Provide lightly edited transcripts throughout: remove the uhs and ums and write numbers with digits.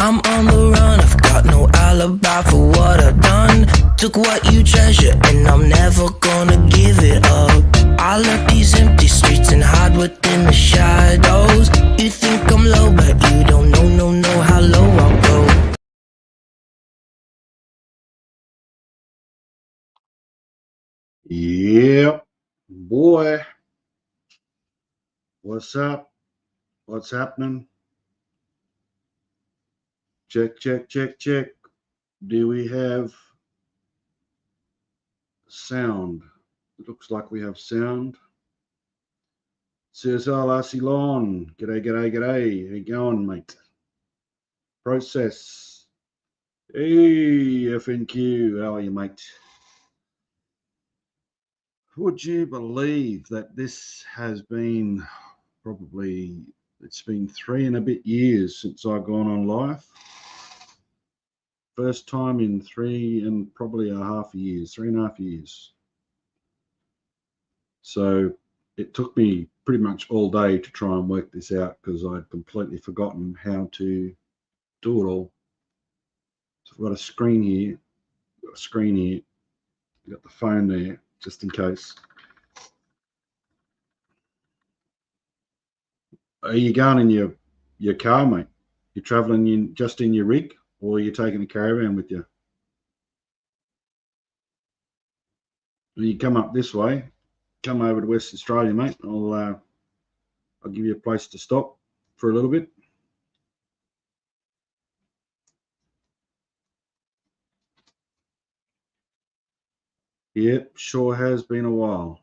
I'm on the run, I've got no alibi for what I've done. Took what you treasure and I'm never gonna give it up. I left these empty streets and hide within the shadows. You think I'm low, but you don't know how low I'll go. Yep, boy. What's up? What's happening? Check, check, check, check. Do we have sound? It looks like we have sound. Says hola Ceylon. G'day, g'day, g'day. How you going, mate? Process. Hey, FNQ. How are you, mate? Would you believe that this has been probably, it's been 3 and a bit years since I've gone on live. First time in 3 and probably a half years, 3.5 years. So it took me pretty much all day to try and work this out because I'd completely forgotten how to do it all. So I've got a screen here, I've got the phone there just in case. Are you going in your car, mate? You're traveling just in your rig, or are you taking a caravan with you? When you come up this way, come over to West Australia, mate. I'll give you a place to stop for a little bit. Yep, sure has been a while.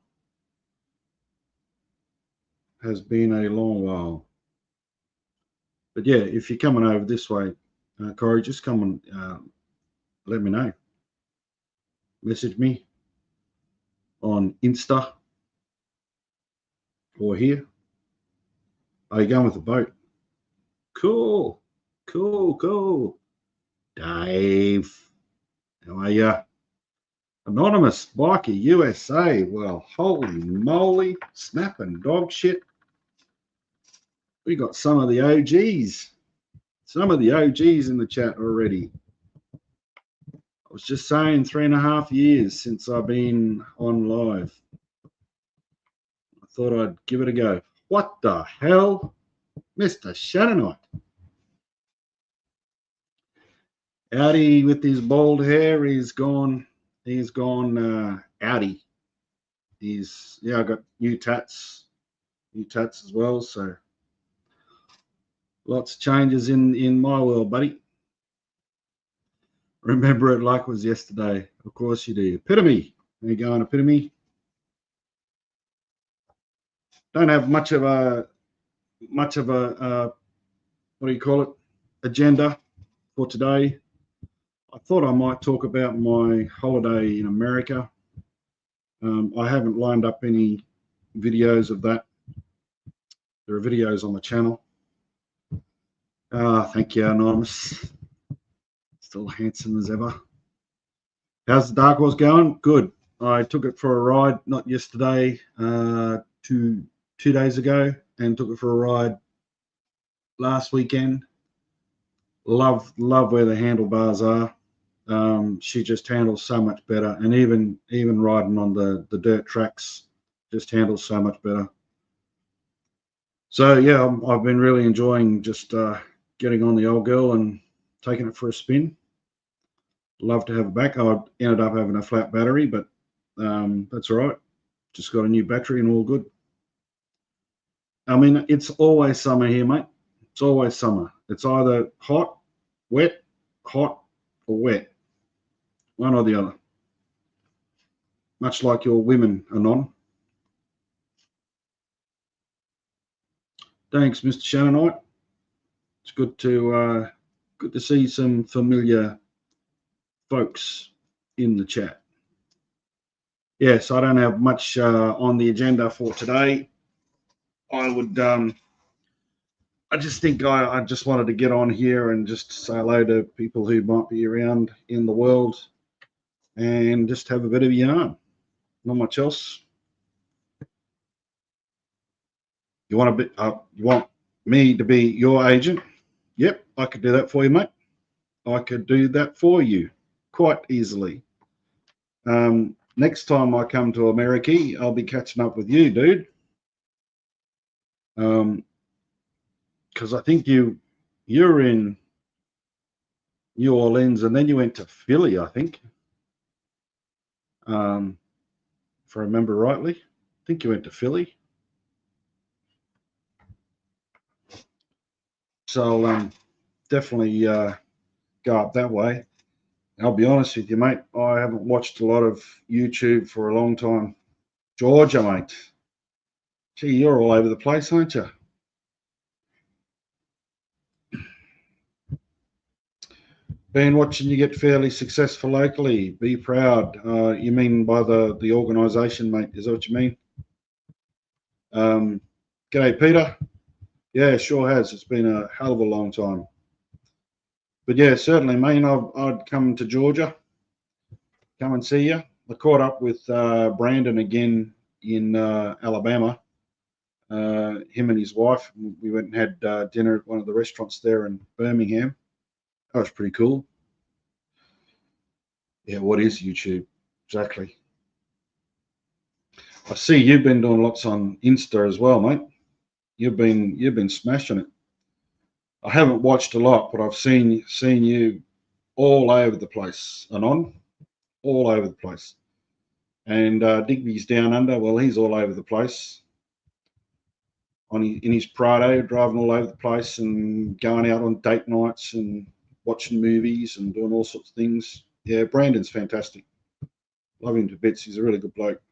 Has been a long while. But yeah, if you're coming over this way, Corey, just come and let me know. Message me on Insta or here. Are you going with the boat? Cool, cool, cool. Dave, how are you? Anonymous Biker USA. Well, holy moly, snapping dog shit. We got some of the OGs. Some of the OGs in the chat already. I was just saying 3.5 years since I've been on live. I thought I'd give it a go. What the hell? Mr. Shannonite. Audi with his bald hair, he's gone Audi. I got new tats as well, so lots of changes in my world, buddy. Remember it like it was yesterday. Of course you do. Epitome. How you going, Epitome? Don't have much of a what do you call it, agenda for today. I thought I might talk about my holiday in America. I haven't lined up any videos of that. There are videos on the channel. Thank you, Anonymous. Still handsome as ever. How's the Dark Horse going? Good. I took it for a ride, not yesterday, 2 days ago, and took it for a ride last weekend. Love where the handlebars are. She just handles so much better, and even riding on the dirt tracks just handles so much better. So yeah, I've been really enjoying just getting on the old girl and taking it for a spin. Love to have it back. I ended up having a flat battery, but that's all right. Just got a new battery and all good. I mean, it's always summer here, mate. It's always summer. It's either hot, wet, or wet. One or the other. Much like your women, Anon. Thanks, Mr. Shannonite. It's good to see some familiar folks in the chat. Yes, I don't have much on the agenda for today. I just think I just wanted to get on here and just say hello to people who might be around in the world and just have a bit of a yarn. Not much else. You want me to be your agent? Yep, I could do that for you, mate. I could do that for you quite easily. Next time I come to America, I'll be catching up with you, dude. Because I think you're in New Orleans and then you went to Philly, I think. If I remember rightly, I think you went to Philly. So I'll definitely go up that way. I'll be honest with you, mate. I haven't watched a lot of YouTube for a long time. Georgia, mate. Gee, you're all over the place, aren't you? Been watching you get fairly successful locally. Be proud. You mean by the organisation, mate? Is that what you mean? G'day, Peter. Yeah, sure has. It's been a hell of a long time. But yeah, certainly, mate. I'd come to Georgia, come and see you. I caught up with Brandon again in Alabama. Him and his wife. We went and had dinner at one of the restaurants there in Birmingham. That was pretty cool. Yeah, what is YouTube? Exactly. I see you've been doing lots on Insta as well, mate. You've been smashing it. I haven't watched a lot, but I've seen you all over the place, all over the place. And Digby's down under. Well, he's all over the place in his Prado, driving all over the place and going out on date nights and watching movies and doing all sorts of things. Yeah, Brandon's fantastic. Love him to bits. He's a really good bloke.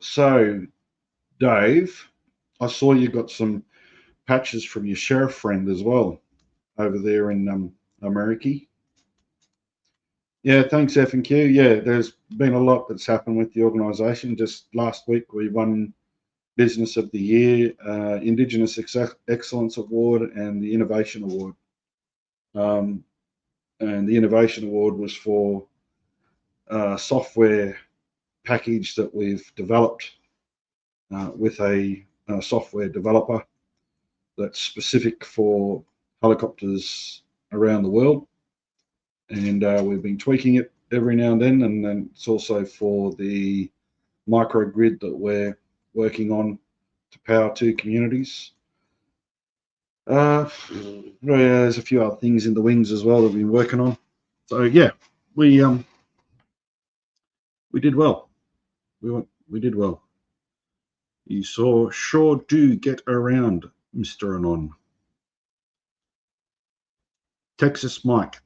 So, Dave, I saw you got some patches from your sheriff friend as well over there in America. Yeah, thanks, F and Q. Yeah, there's been a lot that's happened with the organisation. Just last week, we won Business of the Year, Indigenous Excellence Award, and the Innovation Award. And the Innovation Award was for a software package that we've developed with a software developer that's specific for helicopters around the world. And we've been tweaking it every now and then it's also for the microgrid that we're working on to power two communities. There's a few other things in the wings as well that we've been working on. So yeah, we did well. We did well. You sure do get around, Mr. Anon. Texas Mike.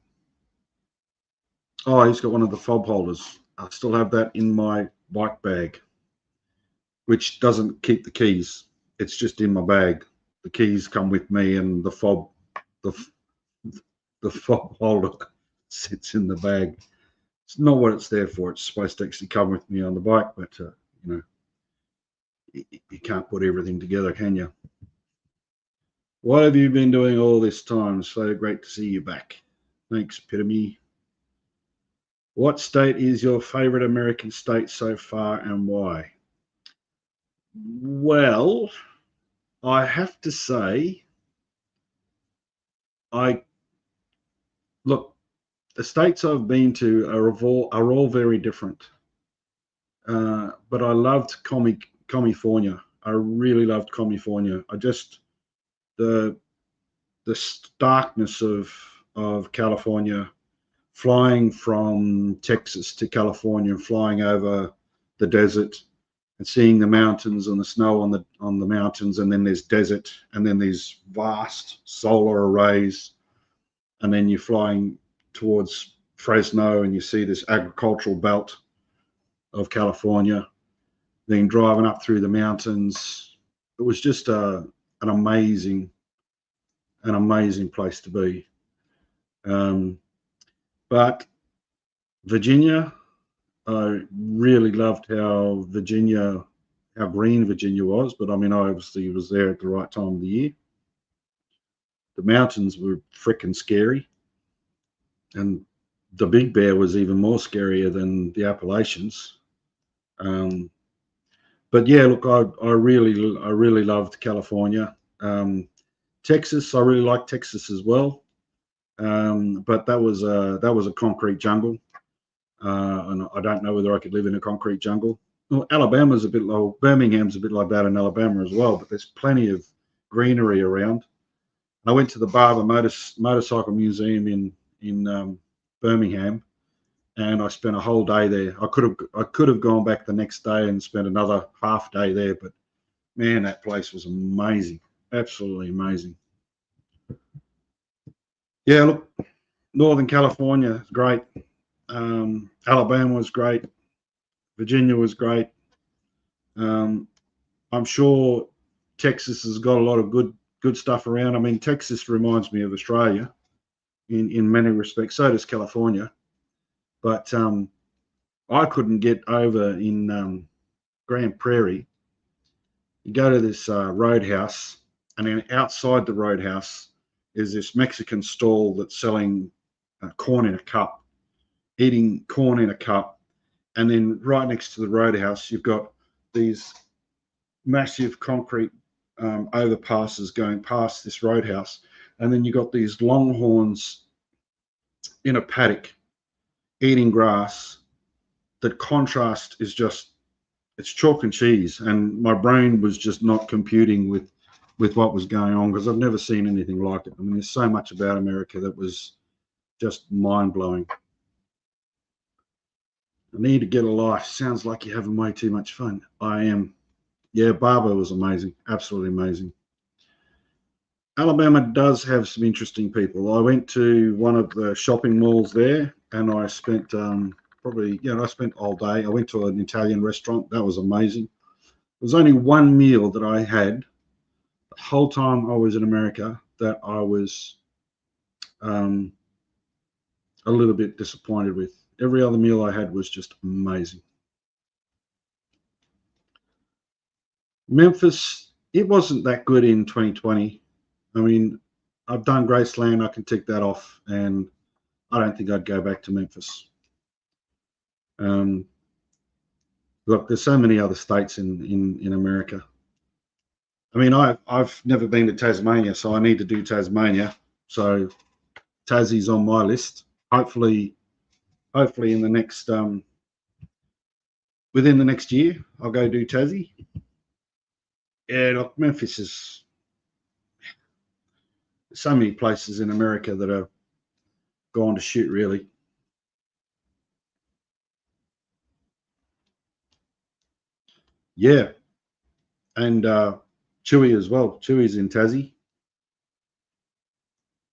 Oh, he's got one of the fob holders. I still have that in my bike bag, which doesn't keep the keys. It's just in my bag. The keys come with me, and the fob holder sits in the bag. It's not what it's there for. It's supposed to actually come with me on the bike, but you can't put everything together, can you? What have you been doing all this time? So great to see you back. Thanks, Epitome. What state is your favorite American state so far and why? Well, I have to say, look, the states I've been to are all very different. But I loved California. I really loved California. The starkness of California, flying from Texas to California, flying over the desert and seeing the mountains and the snow on the mountains, and then there's desert, and then there's vast solar arrays, and then you're flying towards Fresno and you see this agricultural belt of California, then driving up through the mountains. It was just an amazing place to be. But Virginia, I really loved how green Virginia was, but I mean, I obviously was there at the right time of the year. The mountains were freaking scary, and the Big Bear was even more scarier than the Appalachians. But yeah, look, I really loved California. Texas, I really like Texas as well, but that was a concrete jungle, and I don't know whether I could live in a concrete jungle. Well, Alabama's a bit low. Birmingham's a bit like that in Alabama as well, but there's plenty of greenery around. I went to the Barber Motorcycle Museum in Birmingham, and I spent a whole day there. I could have gone back the next day and spent another half day there, but man, that place was amazing, absolutely amazing. Yeah, look, Northern California is great. Alabama was great. Virginia was great. Um, I'm sure Texas has got a lot of good stuff around. I mean, Texas reminds me of Australia in many respects. So does California. But I couldn't get over in Grand Prairie. You go to this roadhouse, and then outside the roadhouse is this Mexican stall that's selling corn in a cup, eating corn in a cup. And then right next to the roadhouse, you've got these massive concrete overpasses going past this roadhouse. And then you've got these longhorns in a paddock eating grass. The contrast is just, it's chalk and cheese. And my brain was just not computing with what was going on, because I've never seen anything like it. I mean, there's so much about America that was just mind blowing. I need to get a life. Sounds like you're having way too much fun. I am. Yeah, Barber was amazing. Absolutely amazing. Alabama does have some interesting people. I went to one of the shopping malls there, and I spent I spent all day. I went to an Italian restaurant. That was amazing. There was only one meal that I had the whole time I was in America that I was a little bit disappointed with. Every other meal I had was just amazing. Memphis, it wasn't that good in 2020. I mean, I've done Graceland. I can tick that off, and I don't think I'd go back to Memphis. Look, there's so many other states in America. I mean, I've never been to Tasmania, so I need to do Tasmania. So Tassie's on my list. Hopefully in the next within the next year, I'll go do Tassie. Yeah, look, Memphis is so many places in America that are gone to shit, really. Yeah, and Chewy as well. Chewy's in Tassie.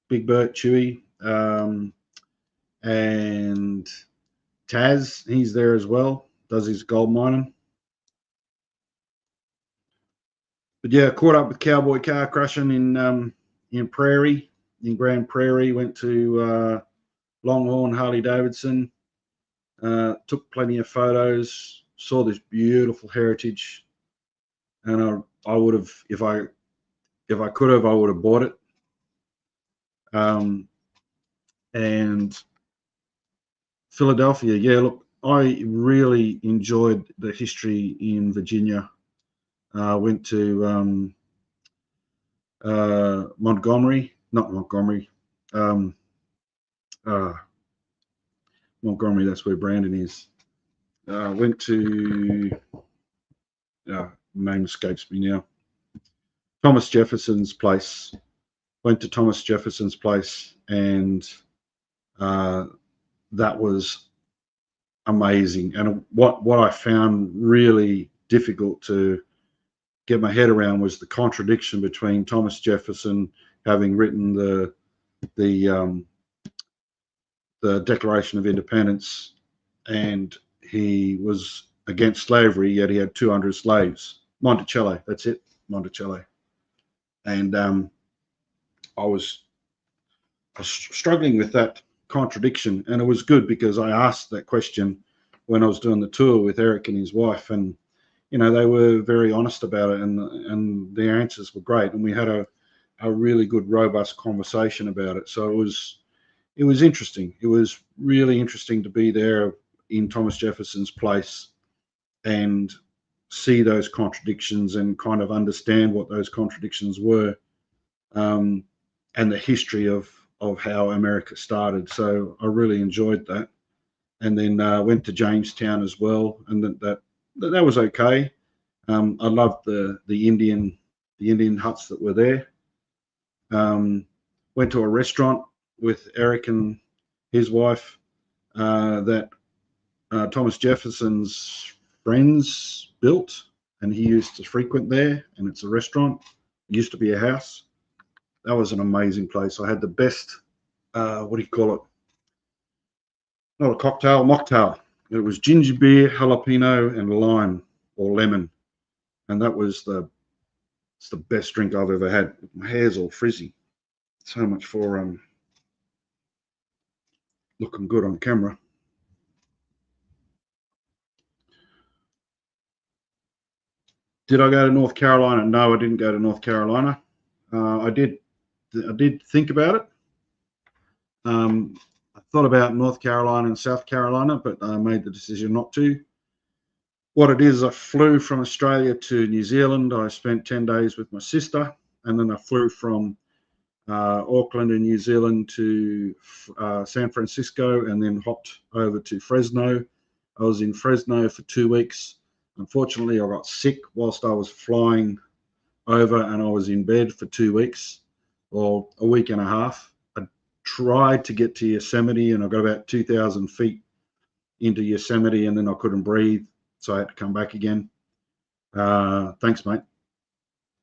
Big Bert, Chewy, and Taz. He's there as well. Does his gold mining. But yeah, caught up with Cowboy Car Crushing in Prairie, in Grand Prairie. Went to Longhorn Harley Davidson. Took plenty of photos. Saw this beautiful heritage, and I would have, if I could have, I would have bought it. And Philadelphia, yeah. Look, I really enjoyed the history in Virginia. Went to Montgomery, not Montgomery. Montgomery, that's where Brandon is. Went to, name escapes me now. Thomas Jefferson's place. Went to Thomas Jefferson's place, and that was amazing. And what I found really difficult to get my head around was the contradiction between Thomas Jefferson having written the Declaration of Independence, and he was against slavery, yet he had 200 slaves. Monticello, that's it, Monticello. And I was struggling with that contradiction, and it was good because I asked that question when I was doing the tour with Eric and his wife, and they were very honest about it, and their answers were great, and we had a really good, robust conversation about it. So it was interesting. It was really interesting to be there in Thomas Jefferson's place and see those contradictions and kind of understand what those contradictions were. and the history of how America started. So I really enjoyed that. And then went to Jamestown as well, and that was okay. I loved the Indian huts that were there. Went to a restaurant with Eric and his wife that Thomas Jefferson's friends built, and he used to frequent there. And it's a restaurant. It used to be a house. That was an amazing place. I had the best. What do you call it? Not a cocktail, mocktail. It was ginger beer, jalapeno, and lime or lemon, and it's the best drink I've ever had. My hair's all frizzy. So much for looking good on camera. Did I go to North Carolina? No, I didn't go to North Carolina. I did think about it. I thought about North Carolina and South Carolina, but I made the decision not to. What it is, I flew from Australia to New Zealand. I spent 10 days with my sister, and then I flew from Auckland in New Zealand to San Francisco, and then hopped over to Fresno. I was in Fresno for 2 weeks. Unfortunately, I got sick whilst I was flying over, and I was in bed for 2 weeks or a week and a half. I tried to get to Yosemite, and I got about 2,000 feet into Yosemite, and then I couldn't breathe, so I had to come back again. Thanks, mate.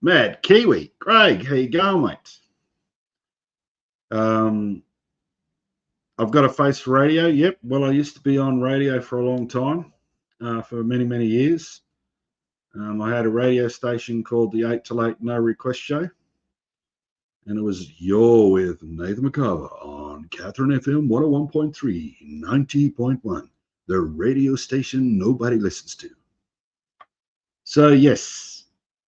Mad Kiwi, Craig, how you going, mate? I've got a face for radio. Yep. Well, I used to be on radio for a long time, for many, many years. I had a radio station called the 8 to 8 No Request Show, and it was You're with Nathan McCarver on Catherine FM 101.3, 90.1, the radio station nobody listens to. So, yes,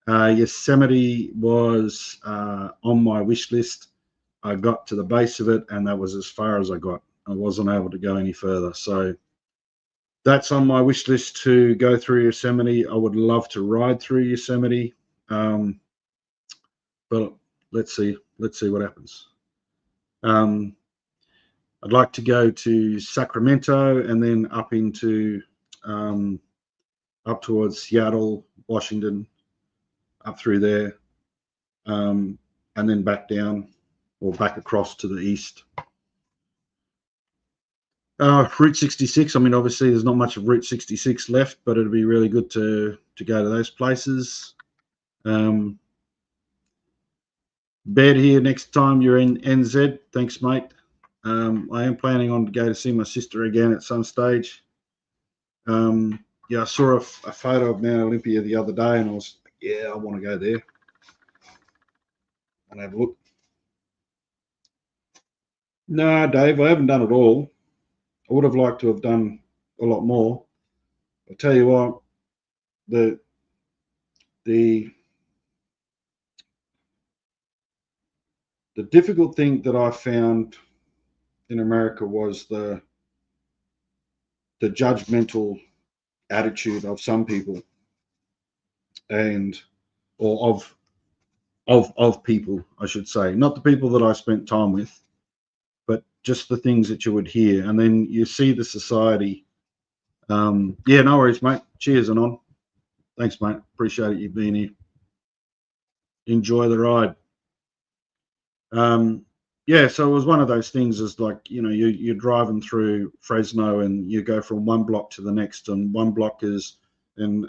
Yosemite was on my wish list. I got to the base of it, and that was as far as I got. I wasn't able to go any further. So that's on my wish list to go through Yosemite. I would love to ride through Yosemite, but let's see what happens. I'd like to go to Sacramento and then up into up towards Seattle, Washington, up through there, and then back down or back across to the east. Route 66. I mean, obviously, there's not much of Route 66 left, but it'd be really good to go to those places. Bed here next time you're in NZ. Thanks, mate. I am planning on to go to see my sister again at some stage. Yeah, I saw a photo of Mount Olympia the other day, and I was like, yeah, I want to go there and have a look. No, Dave, I haven't done it all. I would have liked to have done a lot more. I'll tell you what, the difficult thing that I found in America was the judgmental attitude of some people, and or of people, I should say, not the people that I spent time with, but just the things that you would hear, and then you see the society. Yeah, no worries, mate. Cheers and on. Thanks, mate. Appreciate it, you being here. Enjoy the ride. Yeah, so it was one of those things. Is like, you're driving through Fresno and you go from one block to the next, and one block is in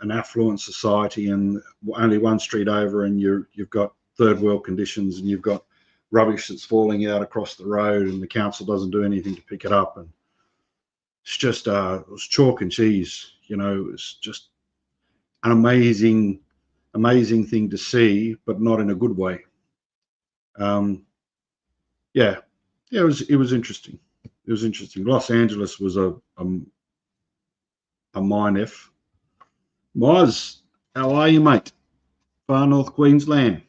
an affluent society, and only one street over, and you've got third world conditions, and you've got rubbish that's falling out across the road, and the council doesn't do anything to pick it up, and it's just it was chalk and cheese. It was just an amazing thing to see, but not in a good way. Yeah, it was interesting. It was interesting. Los Angeles was a mine F. Moz, how are you, mate? Far North Queensland.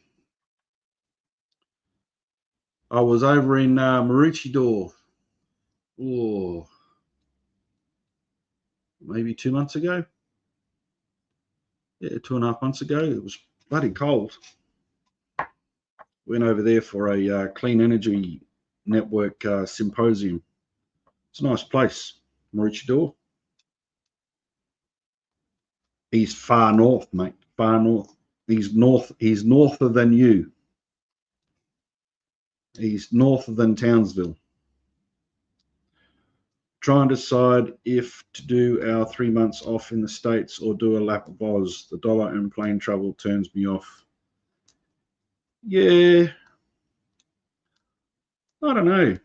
I was over in Maroochydore, maybe 2 months ago. Yeah, 2.5 months ago. It was bloody cold. Went over there for a clean energy network symposium. It's a nice place, Maroochydore. He's far north, mate. Far north. He's north. He's norther than you. He's norther than Townsville. Try and decide if to do our 3 months off in the States or do a lap of Oz. The dollar and plane travel turns me off. Yeah. I don't know.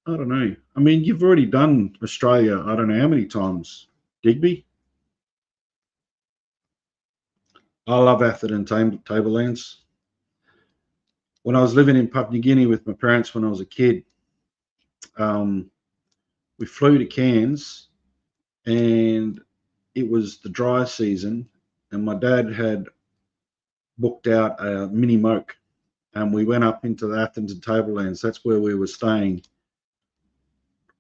I mean, you've already done Australia, I don't know how many times. Digby? I love Atherton Tablelands. When I was living in Papua New Guinea with my parents when I was a kid, we flew to Cairns and it was the dry season and my dad had booked out a mini moke and we went up into the Atherton Tablelands. That's where we were staying.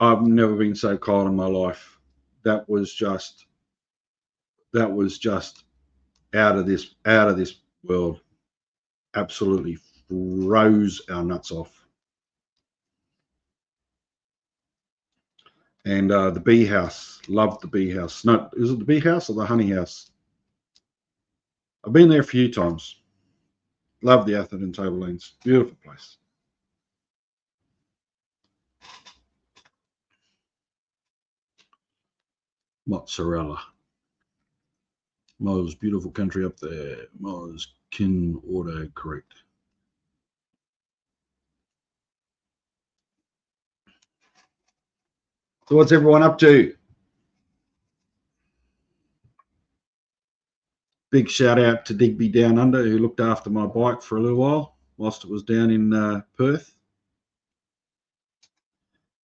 I've never been so cold in my life. That was just out of this world. Absolutely froze our nuts off. And the bee house, loved the bee house. No, is it the bee house or the honey house? I've been there a few times. Love the Atherton Tablelands. Beautiful place. Mozzarella. Most beautiful country up there. Most kin order correct. So what's everyone up to? Big shout out to Digby Down Under who looked after my bike for a little while whilst it was down in Perth.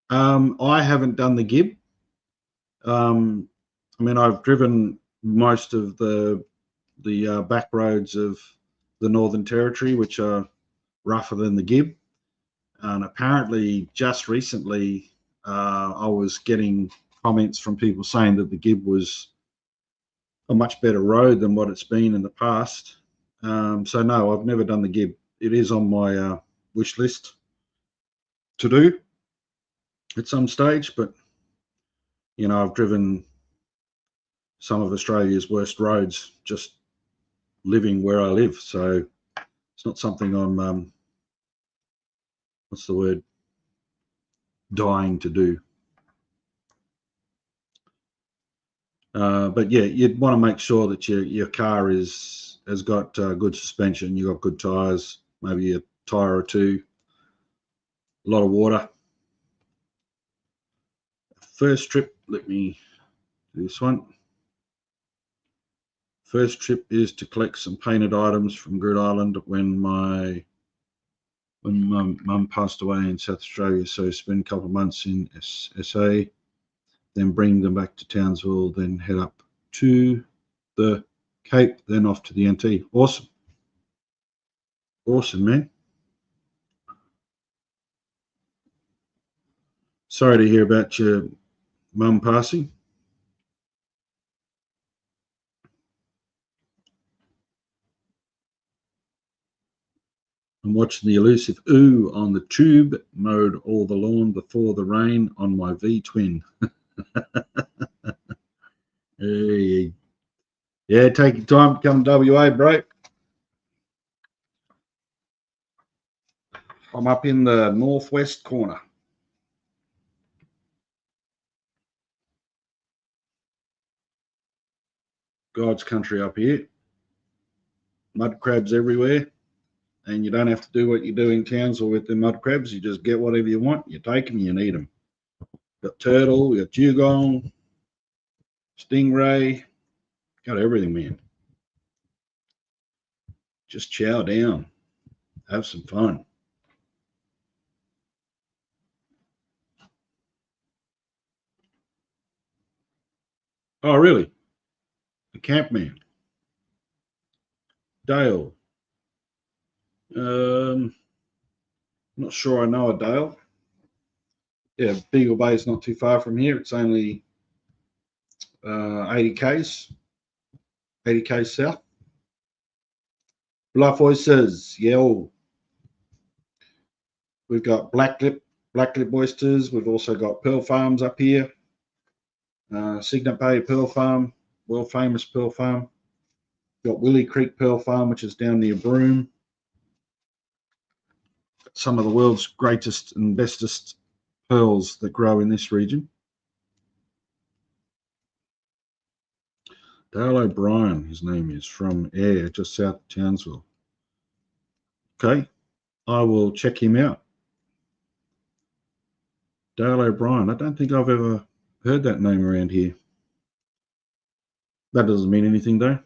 I haven't done the Gib. I mean, I've driven most of the back roads of the Northern Territory, which are rougher than the Gib. And apparently, just recently, I was getting comments from people saying that the Gib was a much better road than what it's been in the past. So no, I've never done the Gib. It is on my wish list to do at some stage, but you know, I've driven some of Australia's worst roads just living where I live, so it's not something I'm what's the word, dying to do. But yeah, you'd want to make sure that your car has got good suspension, you got good tires, maybe a tire or two, a lot of water. First trip, let me do this one. First trip is to collect some painted items from Grid Island when my mum passed away in South Australia, so spend a couple of months in SA, then bring them back to Townsville, then head up to the Cape, then off to the NT. Awesome. Awesome, man. Sorry to hear about your mum passing. I'm watching the elusive ooh on the tube, mowed all the lawn before the rain on my V-twin. Hey. Yeah, take your time to come WA, bro. I'm up in the northwest corner. God's country up here. Mud crabs everywhere. And you don't have to do what you do in Townsville with the mud crabs. You just get whatever you want. You take them, you eat them. Got turtle, got dugong, stingray, got everything, man. Just chow down. Have some fun. Oh, really? A camp man. Dale. Not sure I know a Dale. Yeah, Beagle Bay is not too far from here. It's only 80 k's south. Bluff Oysters, yo. We've got black lip oysters. We've also got pearl farms up here. Signet Bay Pearl Farm, world famous pearl farm. Got Willie Creek Pearl Farm, which is down near Broome. Some of the world's greatest and bestest pearls that grow in this region. Dale O'Brien, his name is, from Ayr, just south of Townsville. Okay, I will check him out. Dale O'Brien. I don't think I've ever heard that name around here. That doesn't mean anything, though.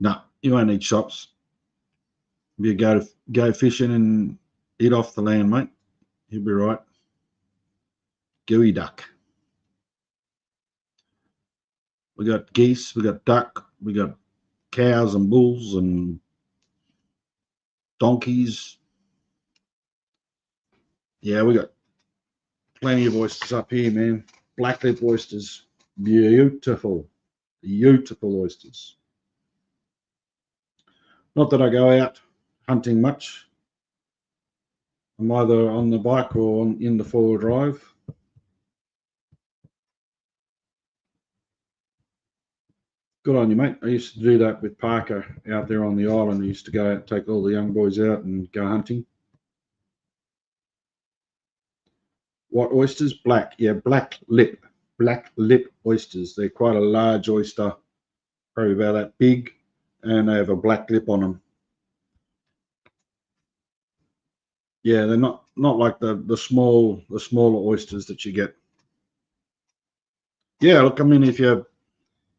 No, you won't need shops. If you go fishing and eat off the land, mate, you'll be right. Gooey duck. We got geese, we got duck, we got cows and bulls and donkeys. Yeah, we got plenty of oysters up here, man. Blacklip oysters. Beautiful. Beautiful oysters. Not that I go out hunting much. I'm either on the bike or in the four-wheel drive. Good on you, mate. I used to do that with Parker out there on the island. I used to go out, take all the young boys out and go hunting. What oysters? Black. Yeah, black lip oysters. They're quite a large oyster, probably about that big, and they have a black lip on them. Yeah, they're not like the smaller oysters that you get. Yeah, look, I mean, if you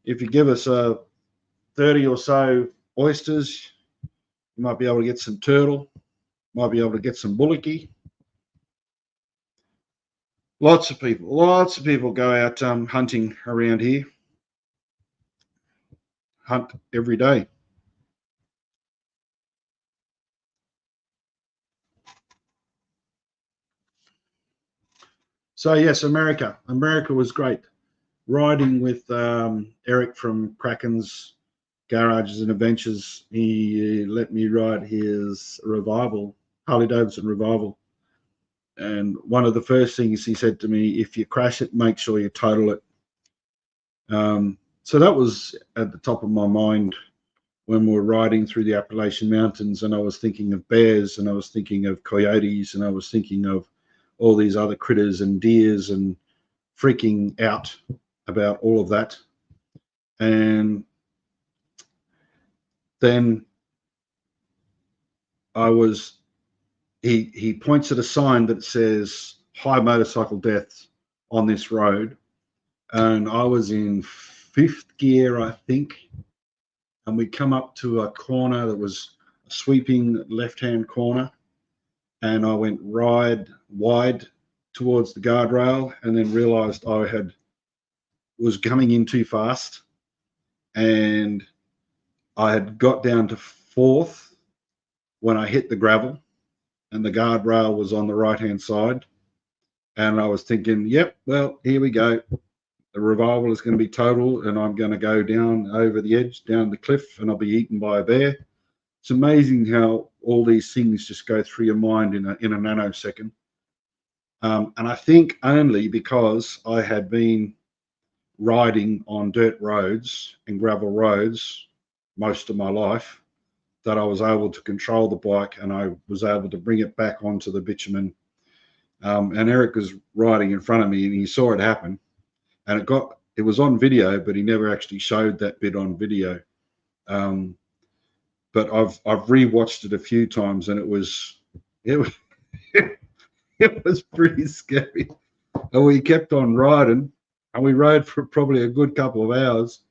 give us 30 or so oysters, you might be able to get some turtle, might be able to get some bullocky. Lots of people go out hunting around here. Hunt every day. So yes, America was great. Riding with Eric from Kraken's Garages and Adventures, he let me ride his Revival, Harley Davidson Revival. And one of the first things he said to me, if you crash it, make sure you total it. So that was at the top of my mind when we were riding through the Appalachian Mountains, and I was thinking of bears, and I was thinking of coyotes, and I was thinking of all these other critters and deers, and freaking out about all of that. And then he points at a sign that says high motorcycle deaths on this road, and I was in fifth gear, I think, and we come up to a corner that was a sweeping left-hand corner, and I went wide towards the guardrail, and then realized I was coming in too fast, and I had got down to fourth when I hit the gravel, and the guardrail was on the right-hand side, and I was thinking, yep, well, here we go. The Revival is going to be total, and I'm going to go down over the edge, down the cliff, and I'll be eaten by a bear. It's amazing how all these things just go through your mind in a nanosecond. And I think only because I had been riding on dirt roads and gravel roads most of my life that I was able to control the bike, and I was able to bring it back onto the bitumen. And Eric was riding in front of me, and he saw it happen, and it was on video, but he never actually showed that bit on video. But I've rewatched it a few times, and it was it was pretty scary. And we kept on riding, and we rode for probably a good couple of hours,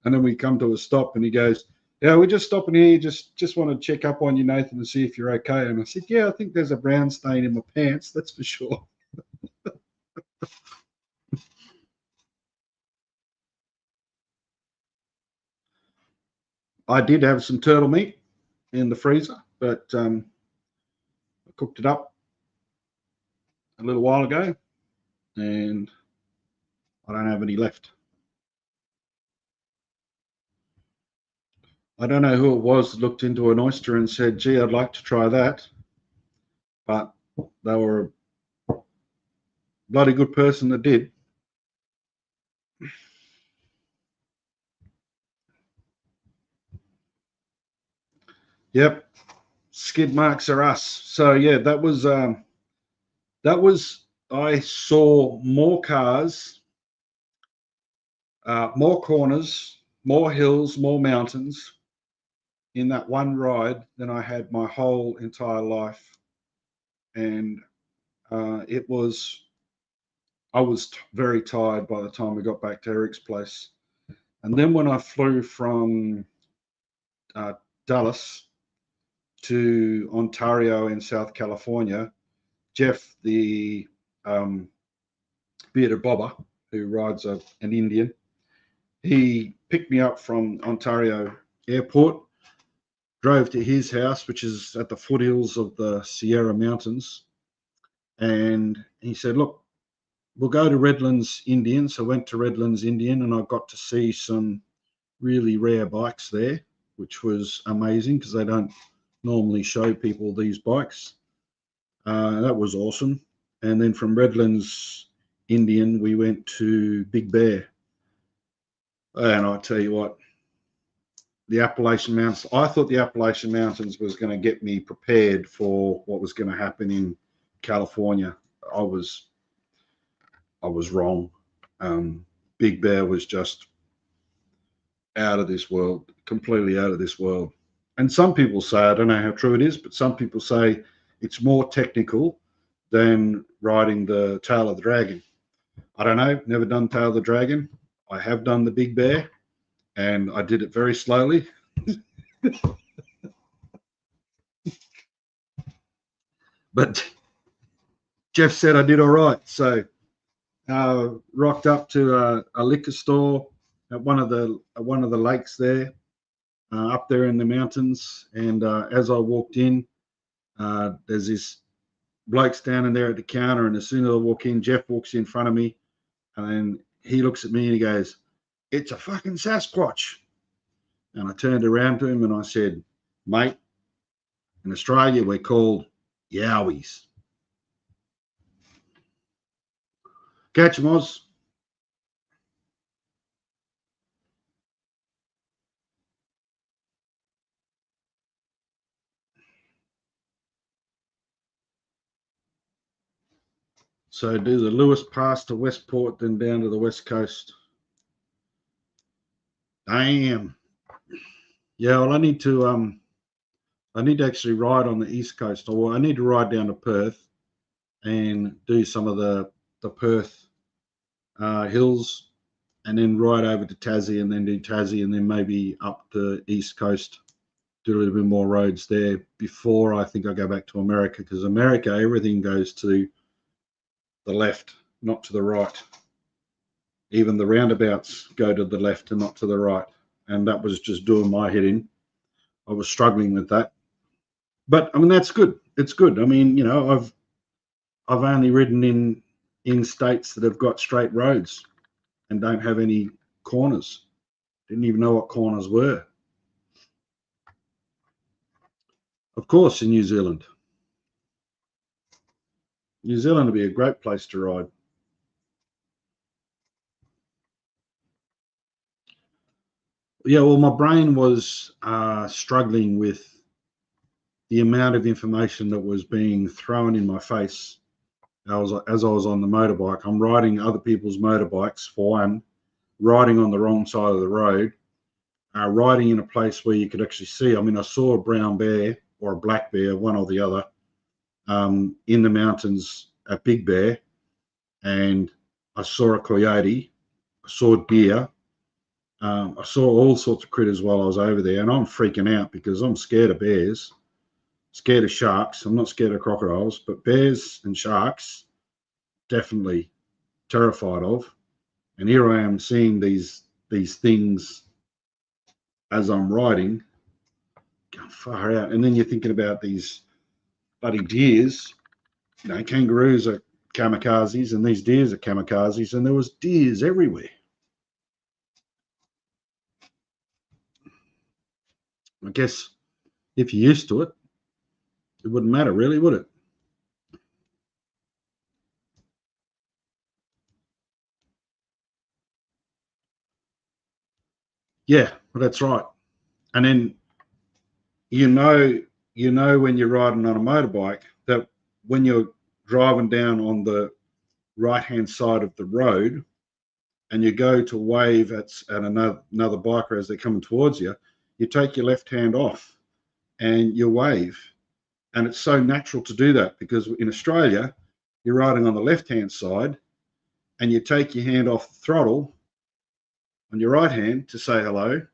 and then we come to a stop, and he goes, yeah, we're just stopping here, just want to check up on you, Nathan, and see if you're okay. And I said, yeah, I think there's a brown stain in my pants, that's for sure. I did have some turtle meat in the freezer, but I cooked it up a little while ago, and I don't have any left. I don't know who it was that looked into an oyster and said, gee, I'd like to try that. But they were a bloody good person that did. Yep. Skid marks are us. So yeah, that was I saw more cars, more corners, more hills, more mountains in that one ride than I had my whole entire life. And I was very tired by the time we got back to Eric's place. And then when I flew from Dallas to Ontario in South California, Jeff, the bearded bobber who rides an Indian, he picked me up from Ontario Airport, drove to his house, which is at the foothills of the Sierra Mountains. And he said, look, we'll go to Redlands Indian. So I went to Redlands Indian and I got to see some really rare bikes there, which was amazing because they don't normally show people these bikes. That was awesome. And then from Redlands Indian, we went to Big Bear. And I tell you what, the Appalachian Mountains, I thought the Appalachian Mountains was going to get me prepared for what was going to happen in California. I was wrong. Big Bear was just out of this world, completely out of this world. And some people say, I don't know how true it is, but some people say it's more technical than riding the Tail of the Dragon. I don't know, never done Tail of the Dragon. I have done the Big Bear, and I did it very slowly. But Jeff said I did all right. So rocked up to a liquor store at one of the lakes there, up there in the mountains. And as I walked in, there's this bloke standing there at the counter. And as soon as I walk in, Jeff walks in front of me, and he looks at me and he goes, "It's a fucking Sasquatch." And I turned around to him and I said, "Mate, in Australia we're called yowies." Catch 'em, Oz. So do the Lewis Pass to Westport, then down to the West Coast. Damn. Yeah, well, I need to actually ride on the East Coast, or I need to ride down to Perth and do some of the Perth hills, and then ride over to Tassie, and then do Tassie, and then maybe up the East Coast, do a little bit more roads there before I think I go back to America, because America, everything goes to the left, not to the right. Even the roundabouts go to the left and not to the right. And that was just doing my head in. I was struggling with that. But I mean, that's good. It's good. I mean, you know, I've only ridden in states that have got straight roads and don't have any corners. Didn't even know what corners were. Of course, in New Zealand. New Zealand would be a great place to ride. Yeah, well, my brain was struggling with the amount of information that was being thrown in my face. As I was on the motorbike, I'm riding other people's motorbikes for one, riding on the wrong side of the road, riding in a place where you could actually see. I mean, I saw a brown bear or a black bear, one or the other, in the mountains at Big Bear, and I saw a coyote, I saw deer, I saw all sorts of critters while I was over there, and I'm freaking out because I'm scared of bears, scared of sharks. I'm not scared of crocodiles, but bears and sharks, definitely terrified of. And here I am seeing these things as I'm riding, going far out. And then you're thinking about these bloody deers. You know, kangaroos are kamikazes, and these deers are kamikazes, and there was deers everywhere. I guess if you're used to it, it wouldn't matter really, would it? Yeah, well, that's right. And then you know, when you're riding on a motorbike that when you're driving down on the right hand side of the road and you go to wave at another biker as they're coming towards you, you take your left hand off and you wave. And it's so natural to do that because in Australia, you're riding on the left hand side and you take your hand off the throttle on your right hand to say hello,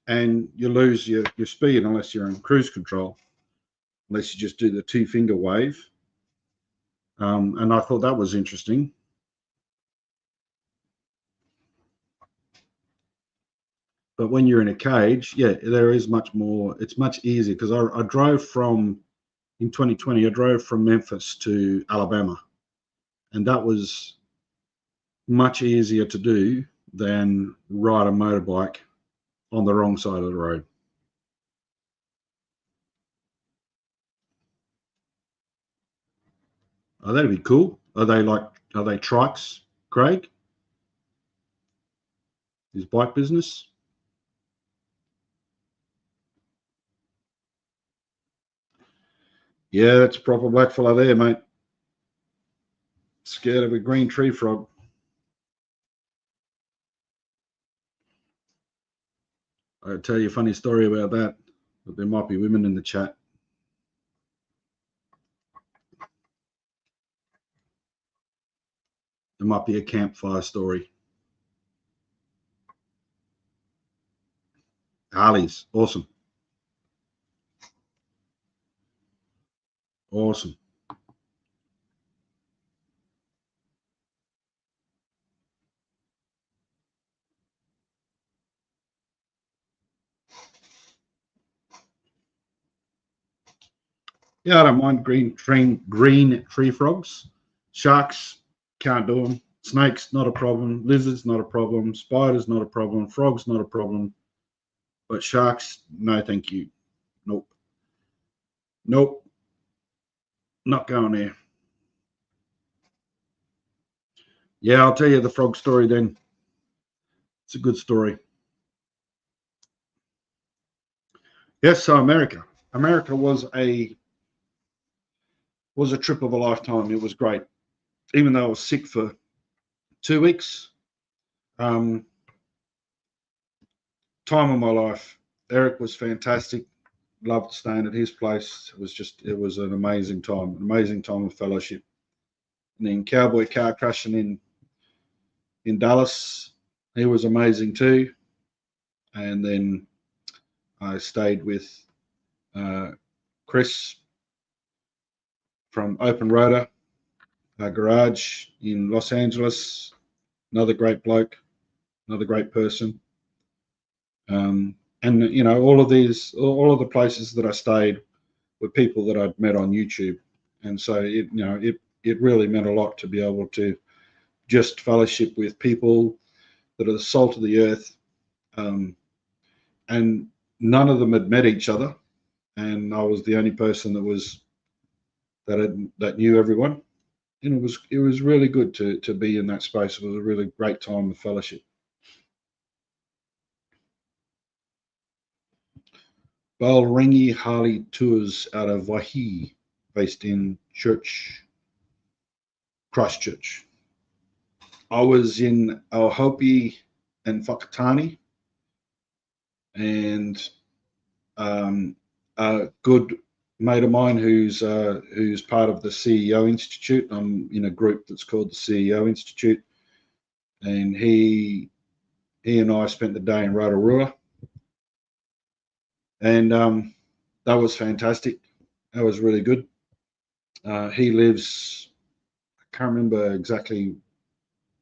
and you lose your speed unless you're in cruise control, unless you just do the 2-finger wave. And I thought that was interesting. But when you're in a cage, yeah, there is much more. It's much easier because I drove in 2020, I drove from Memphis to Alabama, and that was much easier to do than ride a motorbike on the wrong side of the road. Oh, that'd be cool. Are they trikes, Craig? His bike business? Yeah, that's a proper blackfella there, mate. Scared of a green tree frog. I'll tell you a funny story about that, but there might be women in the chat. There might be a campfire story. Harleys, awesome. Awesome. Yeah, I don't mind green tree frogs. Sharks, can't do them. Snakes, not a problem. Lizards, not a problem. Spiders, not a problem. Frogs, not a problem. But sharks, no, thank you. Nope. Nope. Not going there. Yeah, I'll tell you the frog story then. It's a good story. Yes, so America. America was a trip of a lifetime. It was great. Even though I was sick for 2 weeks, time of my life. Eric was fantastic. Loved staying at his place. It was an amazing time of fellowship. And then Cowboy car crashing in Dallas, he was amazing too. And then I stayed with Chris from Open Rotor Garage in Los Angeles. Another great bloke, another great person. And all of the places that I stayed were people that I'd met on YouTube, and so it really meant a lot to be able to just fellowship with people that are the salt of the earth, and none of them had met each other, and I was the only person that knew everyone, and it was really good to be in that space. It was a really great time of fellowship. Balrangi Harley Tours out of Waihi, based in Christchurch. I was in Auhopi and Whakatane, and a good mate of mine who's part of the CEO Institute. I'm in a group that's called the CEO Institute, and he and I spent the day in Rotorua, and that was fantastic. That was really good. He lives, I can't remember exactly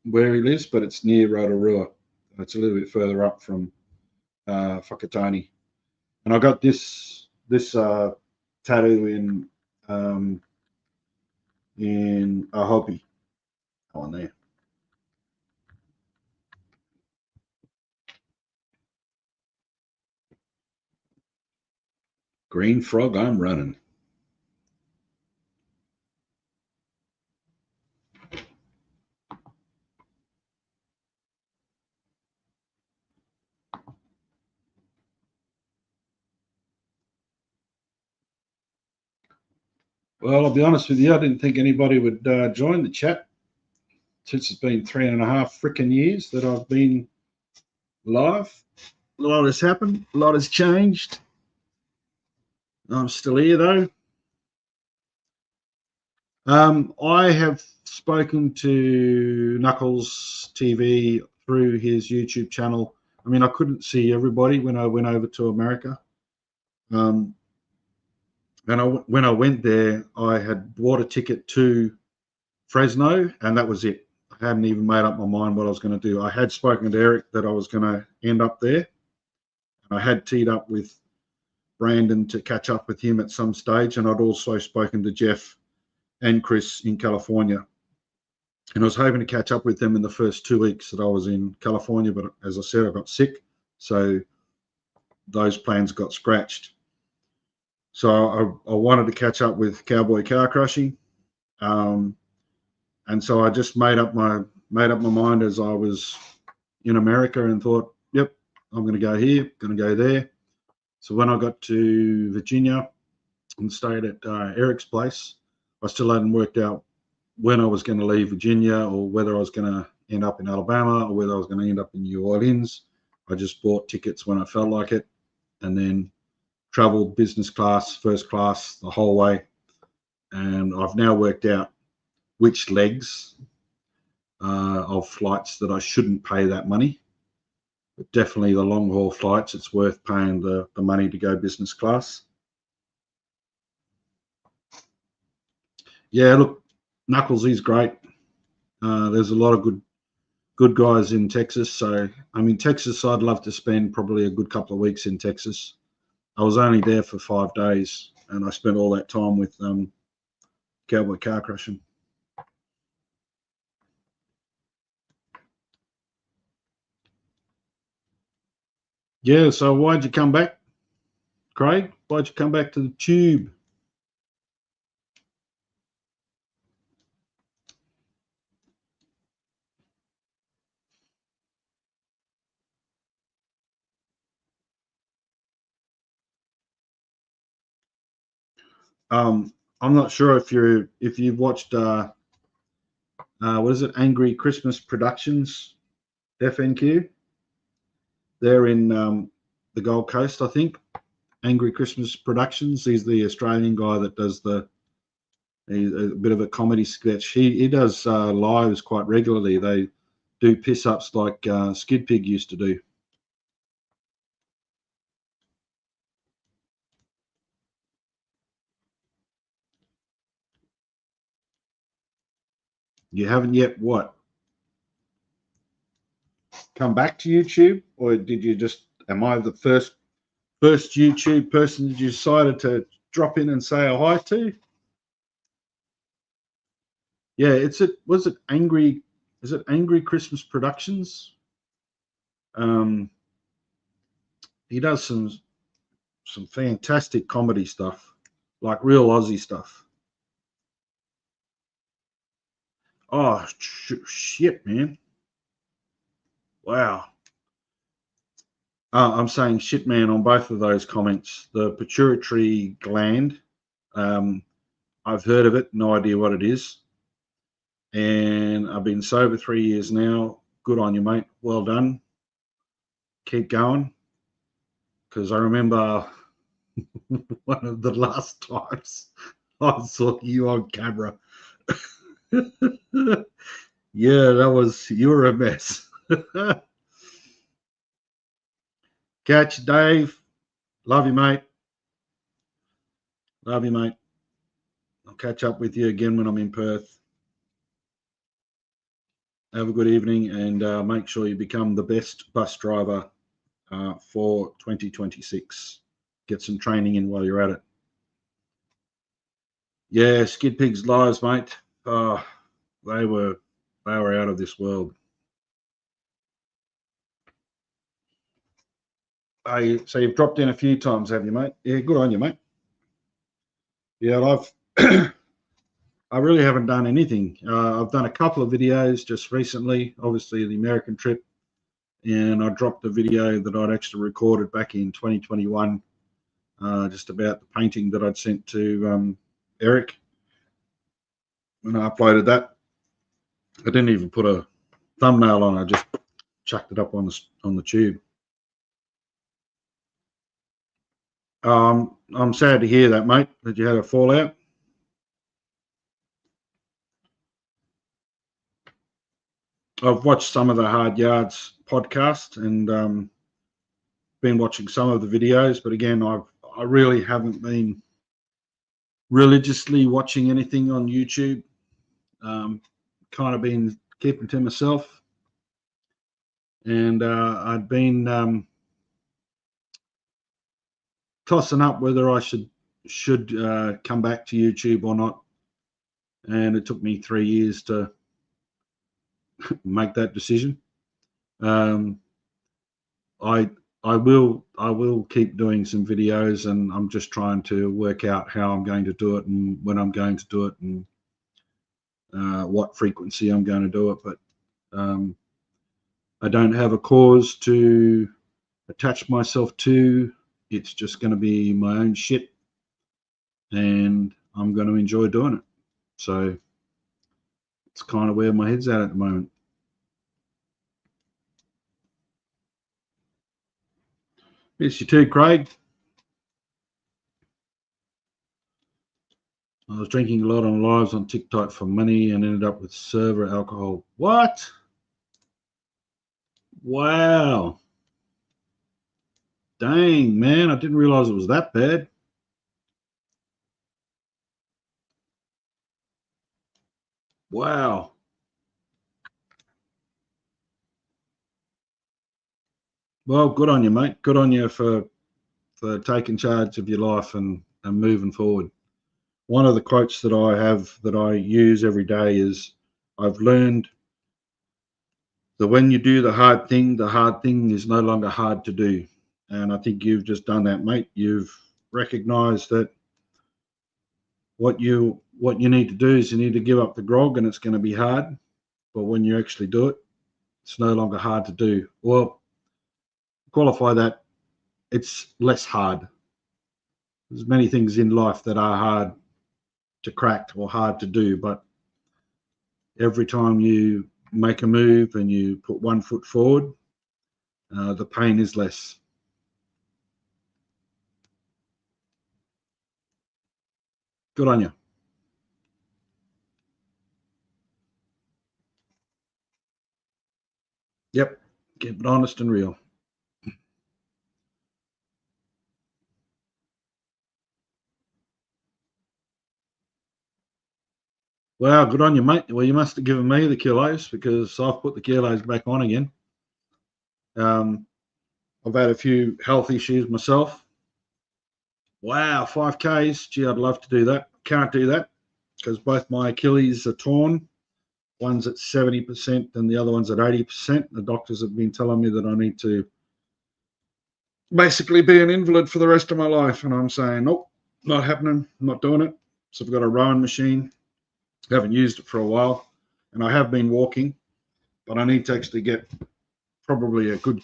where he lives, but it's near Rotorua. It's a little bit further up from Whakatane. And I got this tattoo in Ahopi on there. Green frog, I'm running. Well, I'll be honest with you, I didn't think anybody would join the chat since it's been 3.5 freaking years that I've been live. A lot has happened, a lot has changed. I'm still here though. I have spoken to Knuckles TV through his YouTube channel. I mean, I couldn't see everybody when I went over to America. And when I went there, I had bought a ticket to Fresno, and that was it. I hadn't even made up my mind what I was going to do. I had spoken to Eric that I was going to end up there. I had teed up with Brandon to catch up with him at some stage, and I'd also spoken to Jeff and Chris in California. And I was hoping to catch up with them in the first 2 weeks that I was in California, but as I said, I got sick, so those plans got scratched. So I wanted to catch up with Cowboy Car Crushing, and so I just made up my mind as I was in America and thought, yep, I'm going to go here, going to go there. So when I got to Virginia and stayed at Eric's place, I still hadn't worked out when I was going to leave Virginia or whether I was going to end up in Alabama or whether I was going to end up in New Orleans. I just bought tickets when I felt like it and then traveled business class, first class the whole way. And I've now worked out which legs of flights that I shouldn't pay that money. But definitely the long haul flights, it's worth paying the money to go business class. Yeah, look, Knuckles is great. There's a lot of good guys in Texas. So, I mean, Texas, I'd love to spend probably a good couple of weeks in Texas. I was only there for 5 days, and I spent all that time with Cowboy Car Crushing. Yeah, so why'd you come back, Craig? Why'd you come back to the tube? I'm not sure if you've watched what is it, Angry Christmas Productions, FNQ. They're in the Gold Coast, I think. Angry Christmas Productions. He's the Australian guy that does he's a bit of a comedy sketch. He does lives quite regularly. They do piss ups like Skid Pig used to do. You haven't yet what? Come back to YouTube, or did you just? Am I the first YouTube person that you decided to drop in and say a hi to? Yeah, was it Angry? Is it Angry Christmas Productions? He does some fantastic comedy stuff, like real Aussie stuff. Oh shit, man! Wow. I'm saying shit, man, on both of those comments. The pituitary gland. I've heard of it, no idea what it is. And I've been sober 3 years now. Good on you, mate. Well done. Keep going. Because I remember one of the last times I saw you on camera. Yeah, you were a mess. Catch Dave. Love you, mate. Love you, mate. I'll catch up with you again when I'm in Perth. Have a good evening and make sure you become the best bus driver for 2026. Get some training in while you're at it. Yeah, Skid Pig's lives, mate. Oh, they were out of this world. So you've dropped in a few times, have you, mate? Yeah, good on you, mate. Yeah, I really haven't done anything. I've done a couple of videos just recently, obviously the American trip, and I dropped a video that I'd actually recorded back in 2021, just about the painting that I'd sent to Eric, and I uploaded that. I didn't even put a thumbnail on. I just chucked it up on the tube. I'm sad to hear that, mate, that you had a fallout. I've watched some of the Hard Yards podcast and been watching some of the videos, but again, I really haven't been religiously watching anything on YouTube. Kind of been keeping to myself, and I'd been tossing up whether I should come back to YouTube or not, and it took me 3 years to make that decision. I will keep doing some videos, and I'm just trying to work out how I'm going to do it and when I'm going to do it and what frequency I'm going to do it. But I don't have a cause to attach myself to. It's just going to be my own shit, and I'm going to enjoy doing it. So it's kind of where my head's at the moment. Yes, you too, Craig. I was drinking a lot on lives on TikTok for money and ended up with server alcohol. What? Wow. Dang, man. I didn't realize it was that bad. Wow. Well, good on you, mate. Good on you for taking charge of your life and moving forward. One of the quotes that I have that I use every day is, I've learned that when you do the hard thing is no longer hard to do. And I think you've just done that, mate. You've recognized that what you need to do is you need to give up the grog, and it's going to be hard. But when you actually do it, it's no longer hard to do. Well, qualify that, it's less hard. There's many things in life that are hard to crack or hard to do, but every time you make a move and you put one foot forward, the pain is less. Good on you. Yep, keep it honest and real. Well, good on you, mate. Well, you must have given me the kilos because I've put the kilos back on again. I've had a few health issues myself. Wow, 5Ks. Gee, I'd love to do that. Can't do that because both my Achilles are torn. One's at 70% and the other one's at 80%. The doctors have been telling me that I need to basically be an invalid for the rest of my life. And I'm saying, nope, not happening. I'm not doing it. So I've got a rowing machine. I haven't used it for a while. And I have been walking, but I need to actually get probably a good,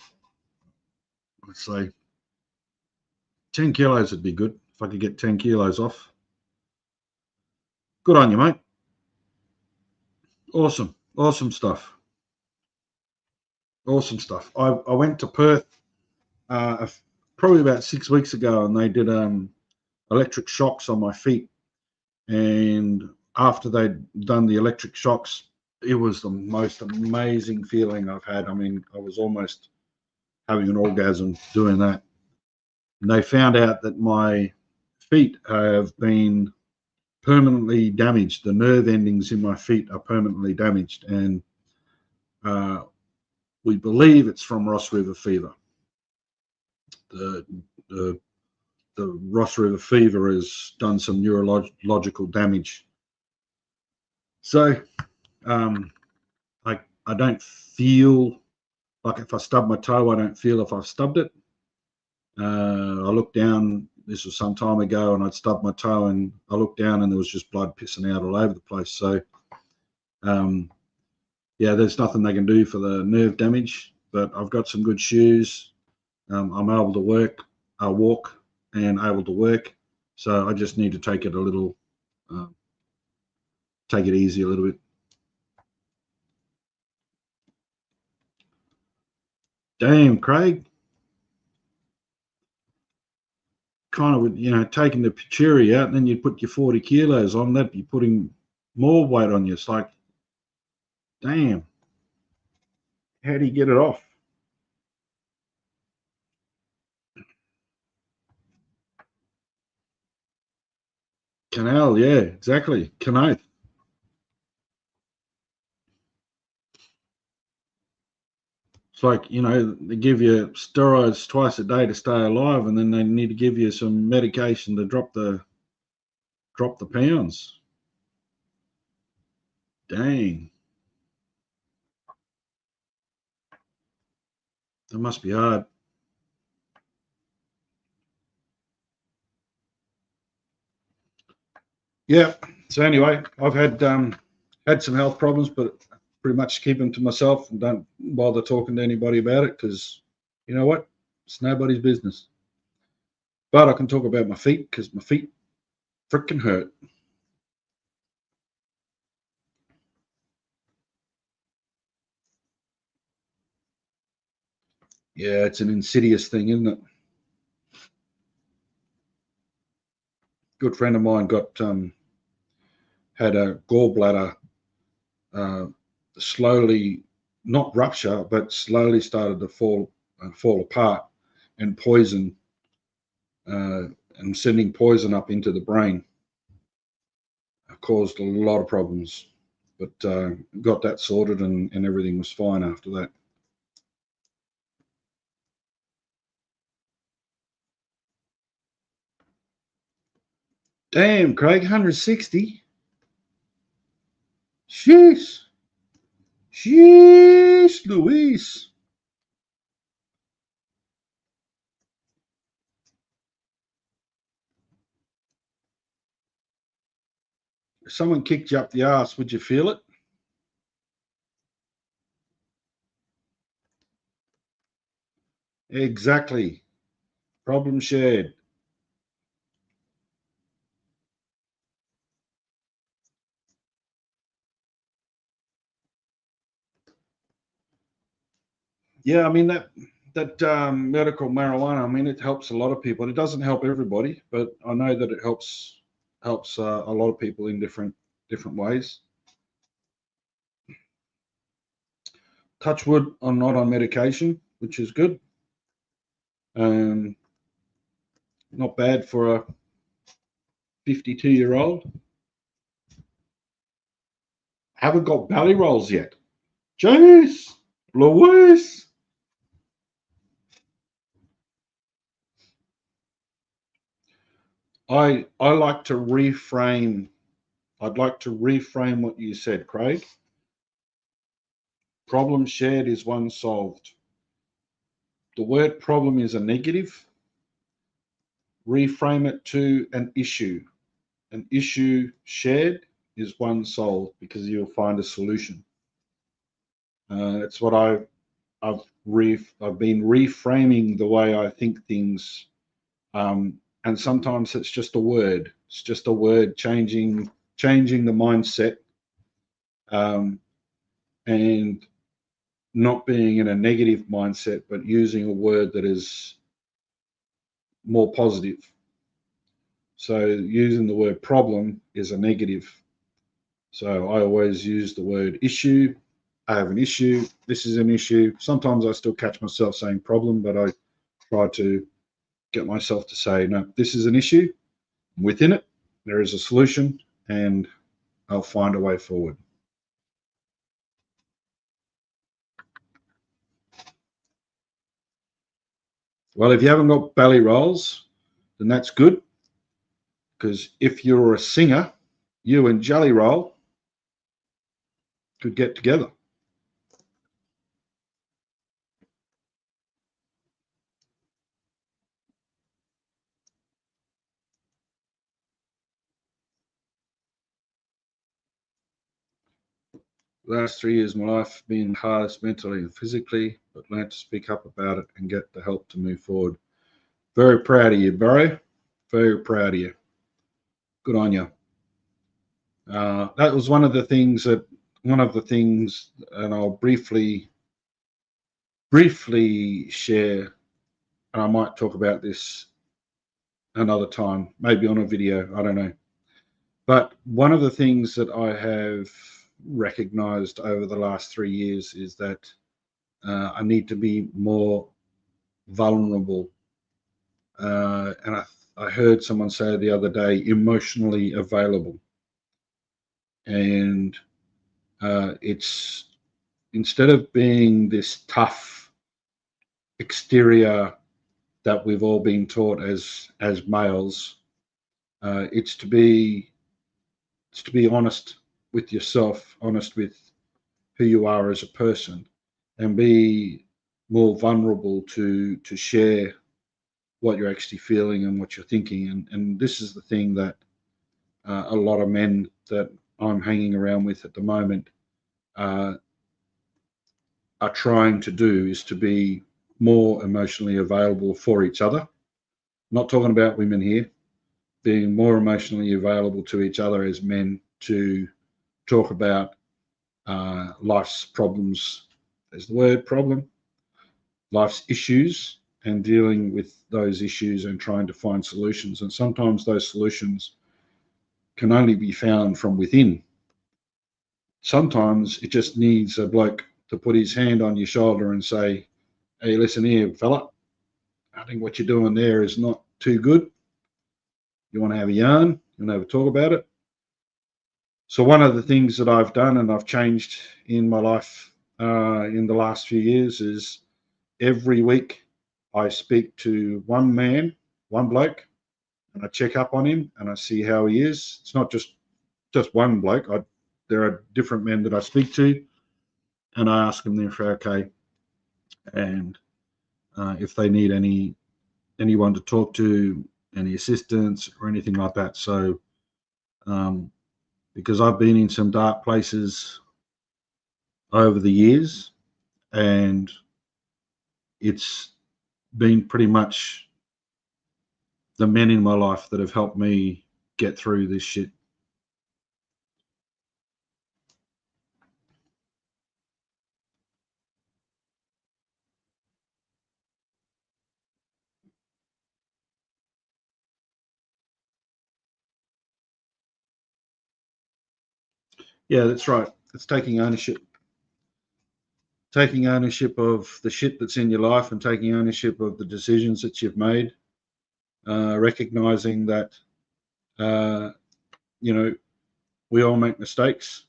let's say, 10 kilos would be good if I could get 10 kilos off. Good on you, mate. Awesome. Awesome stuff. Awesome stuff. I went to Perth probably about 6 weeks ago, and they did electric shocks on my feet. And after they'd done the electric shocks, it was the most amazing feeling I've had. I mean, I was almost having an orgasm doing that. And they found out that my feet have been permanently damaged. The nerve endings in my feet are permanently damaged, and we believe it's from Ross River fever. The Ross River fever has done some neurological damage. So I don't feel like if I stub my toe, I don't feel if I've stubbed it. I look down this was some time ago, and I'd stubbed my toe, and I looked down, and there was just blood pissing out all over the place. So, yeah, there's nothing they can do for the nerve damage, but I've got some good shoes. I'm able to walk, and able to work. So I just need to take it take it easy a little bit. Damn, Craig. Kind of, taking the patchouli out, and then you put your 40 kilos on that, you're putting more weight on you. It's like, damn. How do you get it off? Canal, yeah, exactly. Canal. It's like, they give you steroids twice a day to stay alive, and then they need to give you some medication to drop the pounds. Dang. That must be hard. Yeah. So anyway, I've had some health problems, but pretty much keep them to myself and don't bother talking to anybody about it, because you know what? It's nobody's business. But I can talk about my feet, because my feet freaking hurt. Yeah, it's an insidious thing, isn't it? Good friend of mine had a gallbladder slowly, not rupture, but slowly started to fall apart, and poison, and sending poison up into the brain caused a lot of problems. But got that sorted, and everything was fine after that. Damn, Craig, 160. Sheesh. Sheesh, Louise. If someone kicked you up the ass, would you feel it? Exactly. Problem shared. Yeah, I mean that medical marijuana. I mean, it helps a lot of people. It doesn't help everybody, but I know that it helps a lot of people in different ways. Touch wood, I'm not on medication, which is good. Um, Not bad for a 52-year-old. Haven't got belly rolls yet. Jeez, Louise. I like to reframe. I'd like to reframe what you said, Craig. Problem shared is one solved. The word problem is a negative. Reframe it to an issue. An issue shared is one solved, because you'll find a solution. It's what I've been reframing the way I think things, and sometimes it's just a word. It's just a word changing the mindset, and not being in a negative mindset, but using a word that is more positive. So using the word problem is a negative. So I always use the word issue. I have an issue. This is an issue. Sometimes I still catch myself saying problem, but I try to get myself to say, no, this is an issue. Within it, there is a solution, and I'll find a way forward. Well, if you haven't got belly rolls, then that's good, because if you're a singer, you and Jelly Roll could get together. The last 3 years of my life have been hardest mentally and physically, but learned to speak up about it and get the help to move forward. Very proud of you, Barry. Very proud of you. Good on you. That was one of the things, and I'll briefly share, and I might talk about this another time, maybe on a video, I don't know. But one of the things that I have recognized over the last 3 years is that I need to be more vulnerable. And I heard someone say the other day, emotionally available. And it's, instead of being this tough exterior that we've all been taught as males, it's to be honest with yourself, honest with who you are as a person, and be more vulnerable to share what you're actually feeling and what you're thinking. And this is the thing that a lot of men that I'm hanging around with at the moment are trying to do, is to be more emotionally available for each other. Not talking about women here, being more emotionally available to each other as men, to talk about life's problems, there's the word problem, life's issues, and dealing with those issues and trying to find solutions. And sometimes those solutions can only be found from within. Sometimes it just needs a bloke to put his hand on your shoulder and say, hey, listen here, fella, I think what you're doing there is not too good. You want to have a yarn? You want to have a talk about it? So one of the things that I've done and I've changed in my life in the last few years is every week I speak to one man, one bloke, and I check up on him and I see how he is. It's not just one bloke. There are different men that I speak to, and I ask them if they're okay, and if they need anyone to talk to, any assistance or anything like that. So because I've been in some dark places over the years, and it's been pretty much the men in my life that have helped me get through this shit. Yeah, that's right. It's taking ownership. Taking ownership of the shit that's in your life and taking ownership of the decisions that you've made. Recognizing that, we all make mistakes,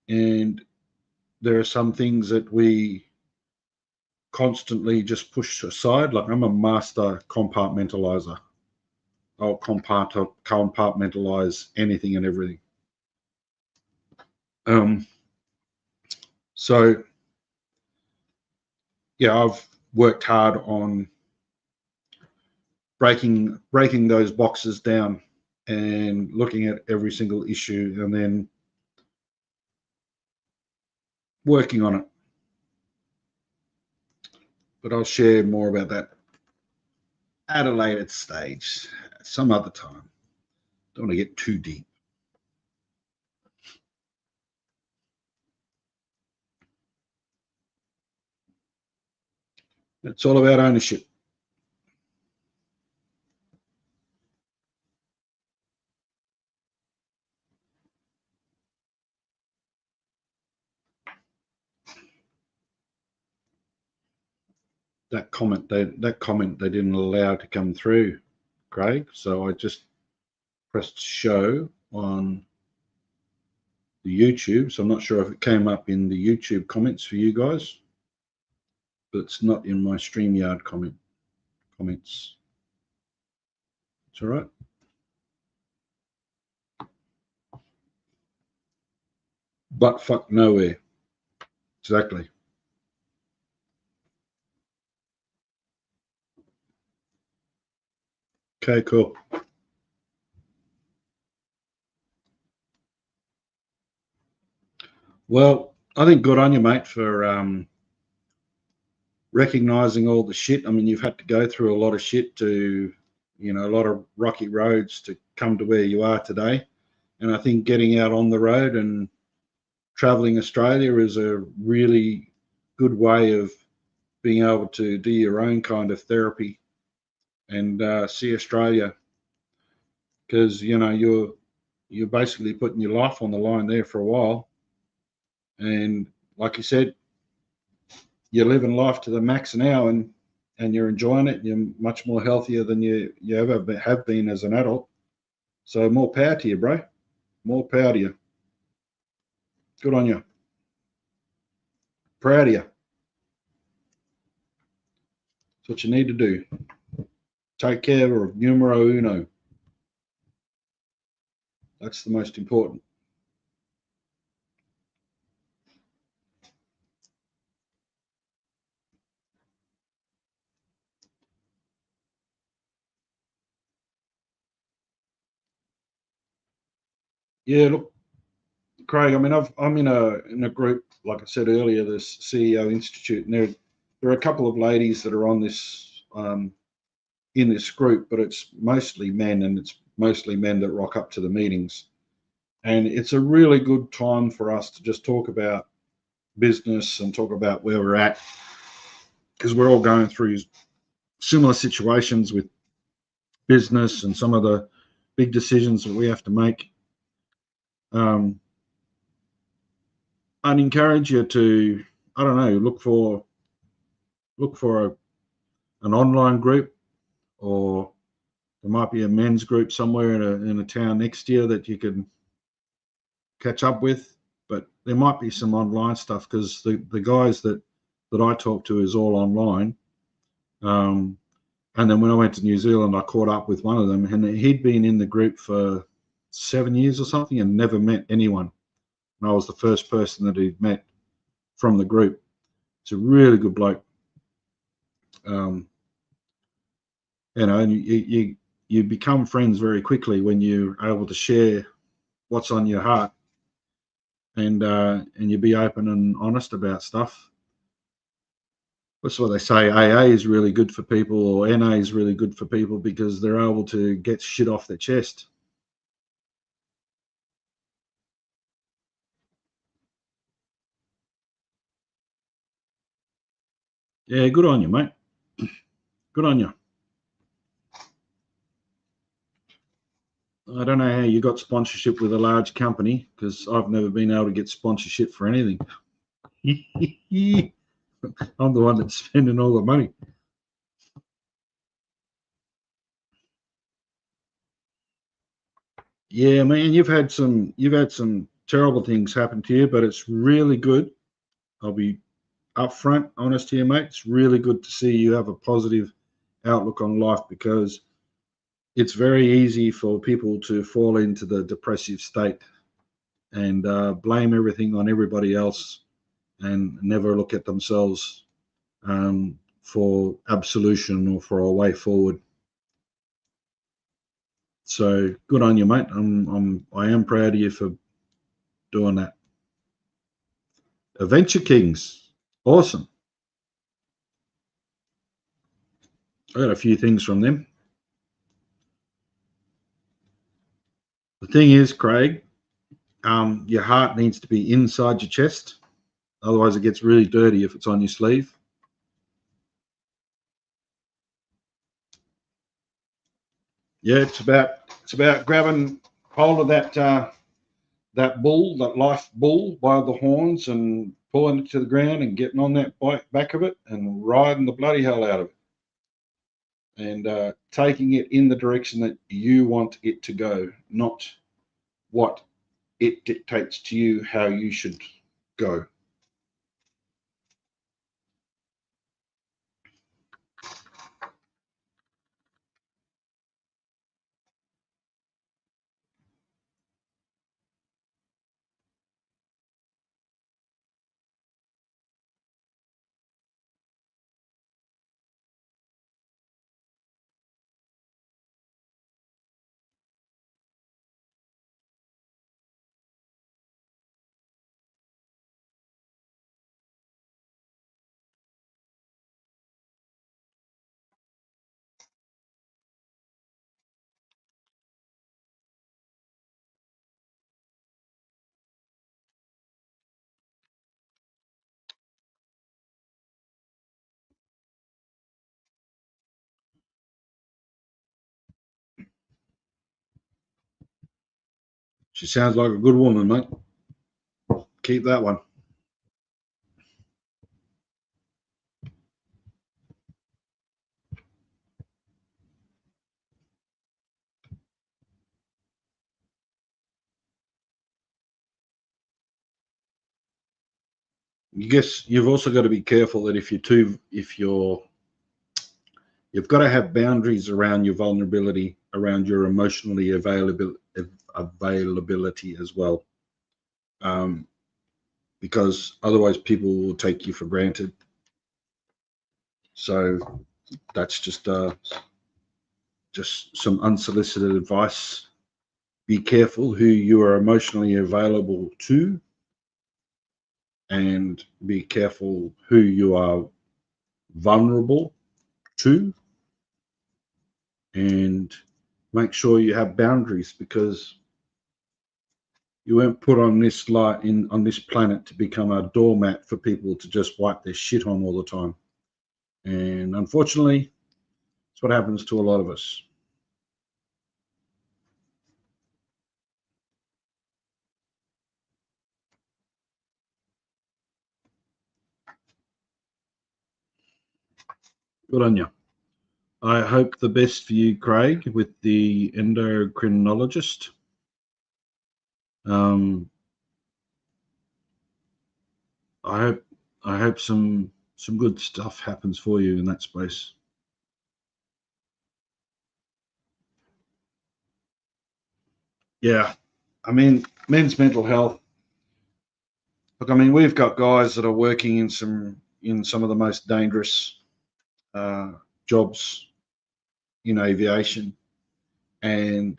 and there are some things that we constantly just push aside. Like, I'm a master compartmentalizer. I'll compartmentalize anything and everything. So yeah, I've worked hard on breaking those boxes down and looking at every single issue and then working on it. But I'll share more about that at a later stage, some other time. Don't want to get too deep. It's all about ownership. That comment they didn't allow to come through, Craig. So I just pressed show on the YouTube. So I'm not sure if it came up in the YouTube comments for you guys, but it's not in my StreamYard comments. It's all right. But fuck nowhere. Exactly. Okay, cool. Well, I think good on you, mate, for recognizing all the shit. I mean, you've had to go through a lot of shit to, a lot of rocky roads to come to where you are today. And I think getting out on the road and traveling Australia is a really good way of being able to do your own kind of therapy and see Australia, because you're basically putting your life on the line there for a while. And like you said, you're living life to the max now, and you're enjoying it. You're much more healthier than you ever have been as an adult. So more power to you, bro. More power to you. Good on you. Proud of you. That's what you need to do. Take care of numero uno. That's the most important. Yeah, look, Craig. I mean, I'm in a group, like I said earlier, this CEO Institute, and there are a couple of ladies that are on this in this group, but it's mostly men, and it's mostly men that rock up to the meetings. And it's a really good time for us to just talk about business and talk about where we're at, because we're all going through similar situations with business and some of the big decisions that we have to make. I'd encourage you to, I don't know, look for an online group, or there might be a men's group somewhere in a town next year that you can catch up with. But there might be some online stuff, because the guys that I talk to is all online. And then when I went to New Zealand, I caught up with one of them, and he'd been in the group for 7 years or something and never met anyone. And I was the first person that he'd met from the group. It's a really good bloke. Um, and you become friends very quickly when you're able to share what's on your heart, and you be open and honest about stuff. That's what they say. AA is really good for people, or NA is really good for people, because they're able to get shit off their chest. Yeah, good on you, mate. Good on you. I don't know how you got sponsorship with a large company, because I've never been able to get sponsorship for anything. I'm the one that's spending all the money. Yeah, man, you've had some terrible things happen to you, but it's really good. I'll be upfront, honest here, mate. It's really good to see you have a positive outlook on life, because it's very easy for people to fall into the depressive state and blame everything on everybody else, and never look at themselves for absolution or for a way forward. So good on you, mate. I am proud of you for doing that. Adventure Kings, awesome. I got a few things from them. The thing is, Craig, your heart needs to be inside your chest. Otherwise, it gets really dirty if it's on your sleeve. Yeah, it's about grabbing hold of that bull, that life bull, by the horns, and pulling it to the ground and getting on that back of it and riding the bloody hell out of it, and taking it in the direction that you want it to go, not what it dictates to you how you should go. She sounds like a good woman, mate. Keep that one. I guess you've also got to be careful that you've got to have boundaries around your vulnerability, around your emotionally availability as well, because otherwise people will take you for granted. So that's just some unsolicited advice. Be careful who you are emotionally available to, and be careful who you are vulnerable to, and make sure you have boundaries, because you weren't put on this on this planet to become a doormat for people to just wipe their shit on all the time. And unfortunately, that's what happens to a lot of us. Good on you. I hope the best for you, Craig, with the endocrinologist. I hope some good stuff happens for you in that space. Yeah, I mean, men's mental health. Look, I mean, we've got guys that are working in some of the most dangerous jobs in aviation, and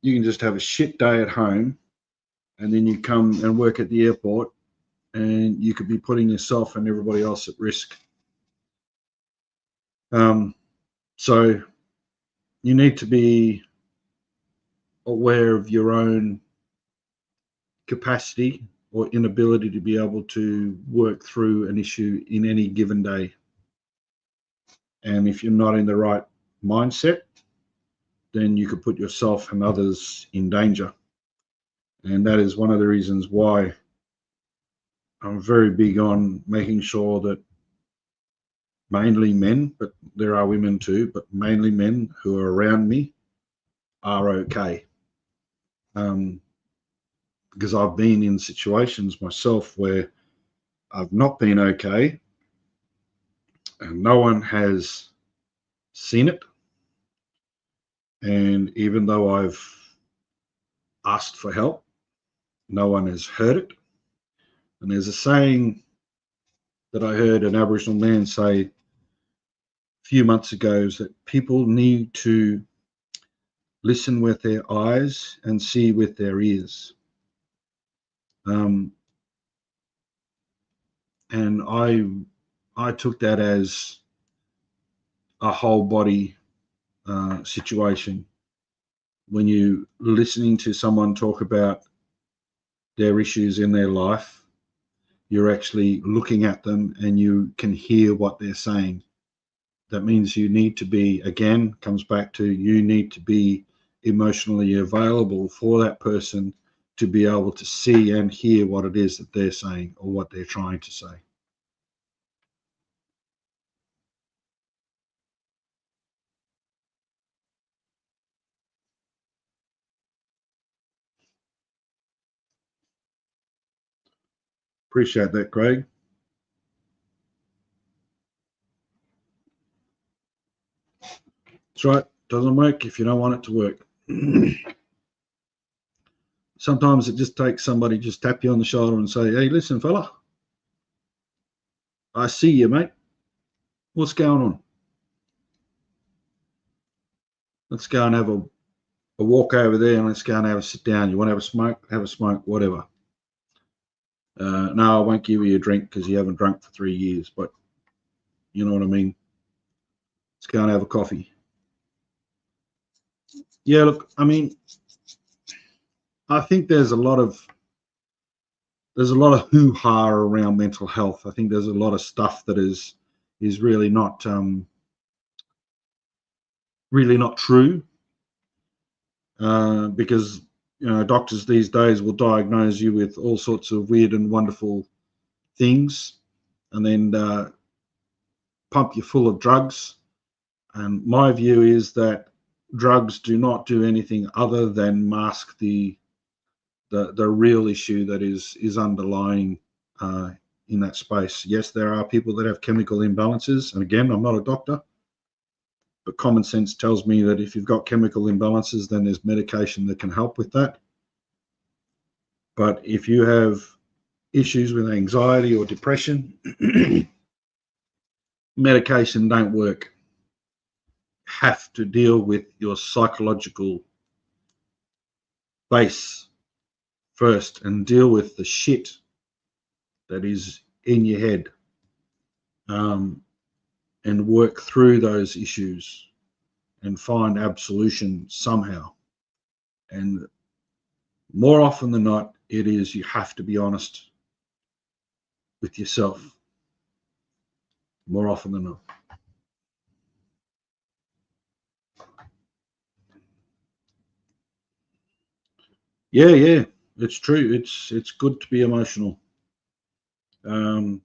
you can just have a shit day at home, and then you come and work at the airport, and you could be putting yourself and everybody else at risk. So you need to be aware of your own capacity or inability to be able to work through an issue in any given day. And if you're not in the right mindset, then you could put yourself and others in danger. And that is one of the reasons why I'm very big on making sure that mainly men, but there are women too, but mainly men who are around me are okay. Because I've been in situations myself where I've not been okay and no one has seen it. And even though I've asked for help, no one has heard it. And there's a saying that I heard an Aboriginal man say a few months ago, is that people need to listen with their eyes and see with their ears. And I took that as a whole body situation. When you listening to someone talk about their issues in their life, you're actually looking at them and you can hear what they're saying. That means you need to be, again, comes back to, you need to be emotionally available for that person to be able to see and hear what it is that they're saying or what they're trying to say. Appreciate that, Craig. That's right. Doesn't work if you don't want it to work. Sometimes it just takes somebody just tap you on the shoulder and say, hey, listen, fella, I see you, mate. What's going on? Let's go and have a walk over there and let's go and have a sit down. You want to have a smoke, whatever. No, I won't give you a drink because you haven't drunk for 3 years, but you know what I mean? Let's go and have a coffee. Yeah, look, I mean, I think there's a lot of hoo-ha around mental health. I think there's a lot of stuff that is really not true, because doctors these days will diagnose you with all sorts of weird and wonderful things, and then pump you full of drugs. And my view is that drugs do not do anything other than mask the real issue that is underlying in that space. Yes, there are people that have chemical imbalances, and again, I'm not a doctor, but common sense tells me that if you've got chemical imbalances, then there's medication that can help with that. But if you have issues with anxiety or depression, medication don't work. Have to deal with your psychological base first and deal with the shit that is in your head, and work through those issues and find absolution somehow. And more often than not, it is you have to be honest with yourself. More often than not. Yeah, it's true. It's good to be emotional. I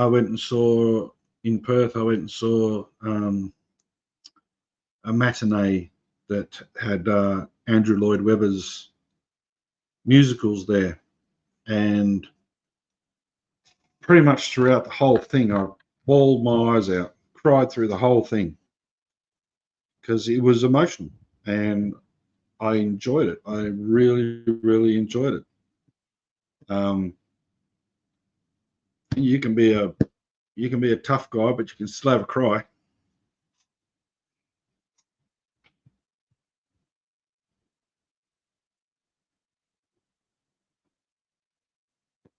went and saw in Perth. I went and saw a matinee that had Andrew Lloyd Webber's musicals there, and pretty much throughout the whole thing, I bawled my eyes out, cried through the whole thing because it was emotional, and I enjoyed it. I really, really enjoyed it. You can be a tough guy, but you can still have a cry.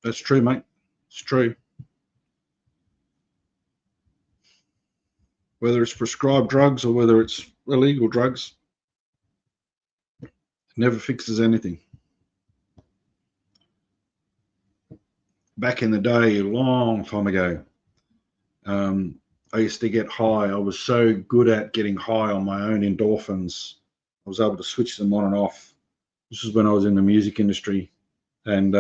That's true, mate. It's true. Whether it's prescribed drugs or whether it's illegal drugs, it never fixes anything. Back in the day, a long time ago, I used to get high. I was so good at getting high on my own endorphins. I was able to switch them on and off. This is when I was in the music industry, and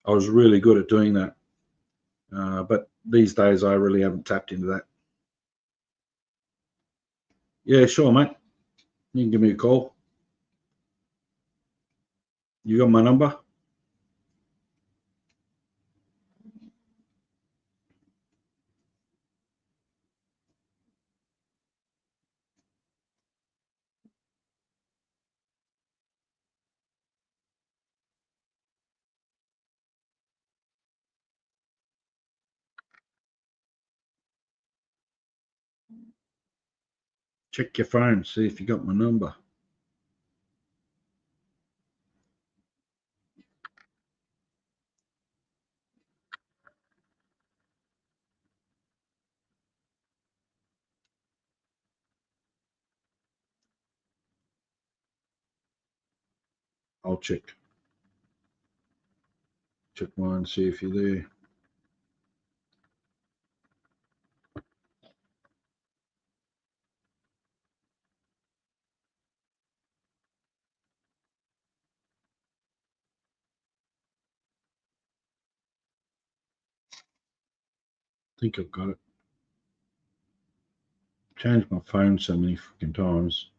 I was really good at doing that. But these days, I really haven't tapped into that. Yeah, sure, mate. You can give me a call. You got my number? Check your phone, see if you got my number. I'll check mine, see if you're there. I think I've got it. Changed my phone so many fucking times.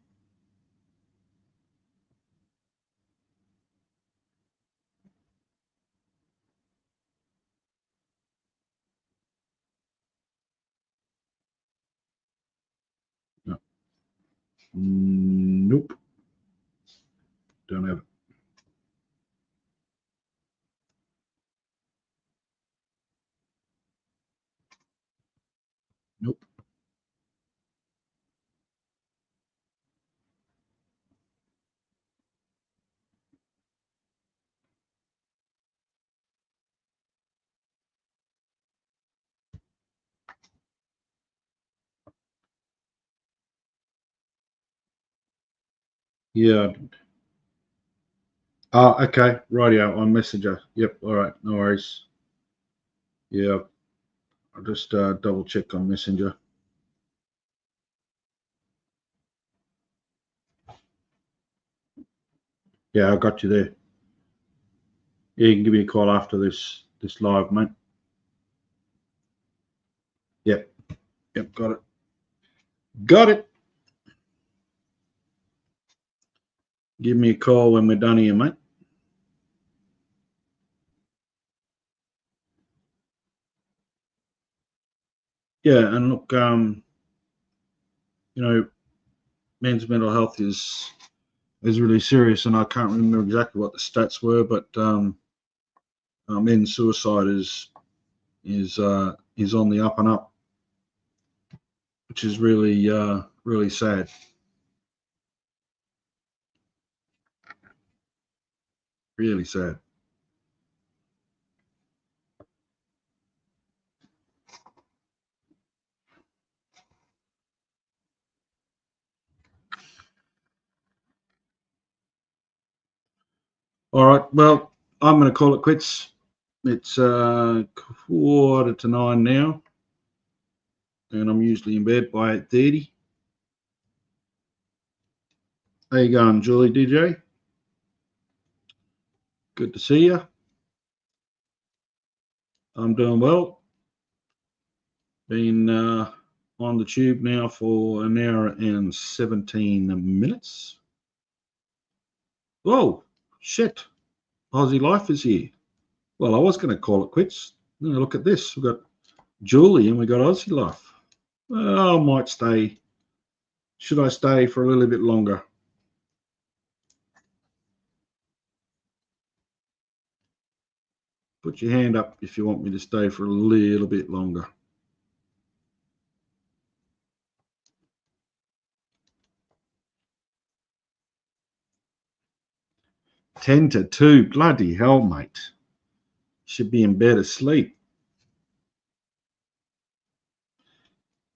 No. Nope. Don't have it. Nope. Yeah. Oh, okay. Radio on Messenger. Yep. All right. No worries. Yeah. I'll just double check on Messenger. Yeah, I got you there. Yeah, you can give me a call after this live, mate. Yep, got it. Got it. Give me a call when we're done here, mate. Yeah, and look, men's mental health is really serious, and I can't remember exactly what the stats were, but men's suicide is on the up and up, which is really really sad. Really sad. All right, well, I'm going to call it quits. It's 8:45 now, and I'm usually in bed by 8:30. How you going, Julie DJ? Good to see you. I'm doing well. Been on the tube now for an hour and 17 minutes. Whoa, shit. Aussie Life is here. Well, I was going to call it quits. Look at this. We've got Julie and we got Aussie Life. Well, I might stay. Should I stay for a little bit longer? Put your hand up if you want me to stay for a little bit longer. Ten to 2. Bloody hell, mate. Should be in bed asleep.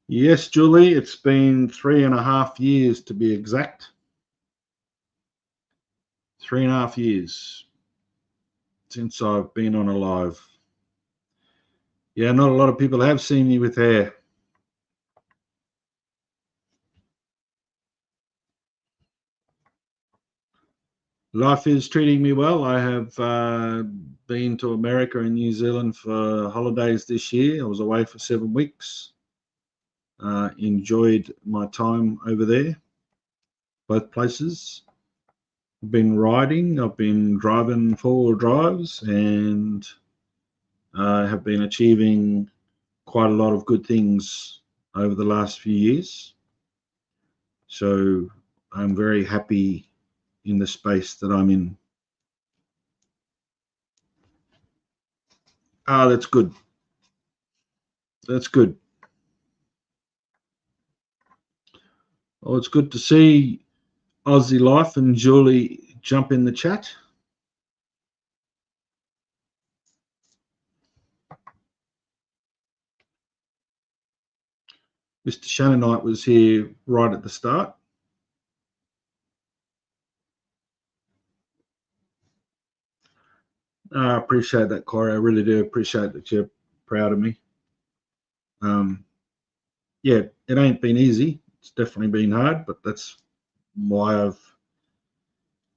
Yes, Julie, it's been 3.5 years to be exact. 3.5 years since I've been on a live. Yeah, not a lot of people have seen me with hair. Life is treating me well. I have been to America and New Zealand for holidays this year. I was away for 7 weeks. Enjoyed my time over there, both places. I've been riding, I've been driving 4-wheel drives, and have been achieving quite a lot of good things over the last few years. So I'm very happy in the space that I'm in. That's good. That's good. Oh, it's good to see Aussie Life and Julie jump in the chat. Mr. Shannonite was here right at the start. I appreciate that, Corey. I really do appreciate that you're proud of me. Yeah, it ain't been easy. It's definitely been hard, but that's why I've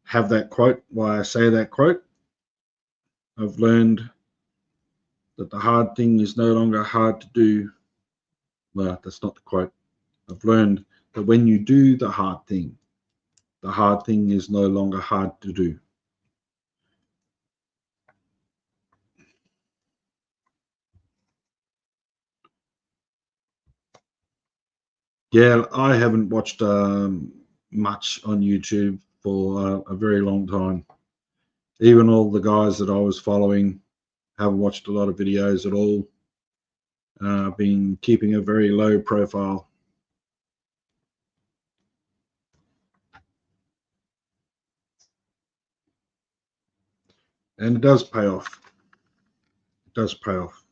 have that quote, why I say that quote. I've learned that the hard thing is no longer hard to do. Well, that's not the quote. I've learned that when you do the hard thing is no longer hard to do. Yeah, I haven't watched much on YouTube for a very long time. Even all the guys that I was following haven't watched a lot of videos at all. I've been keeping a very low profile. And it does pay off. It does pay off.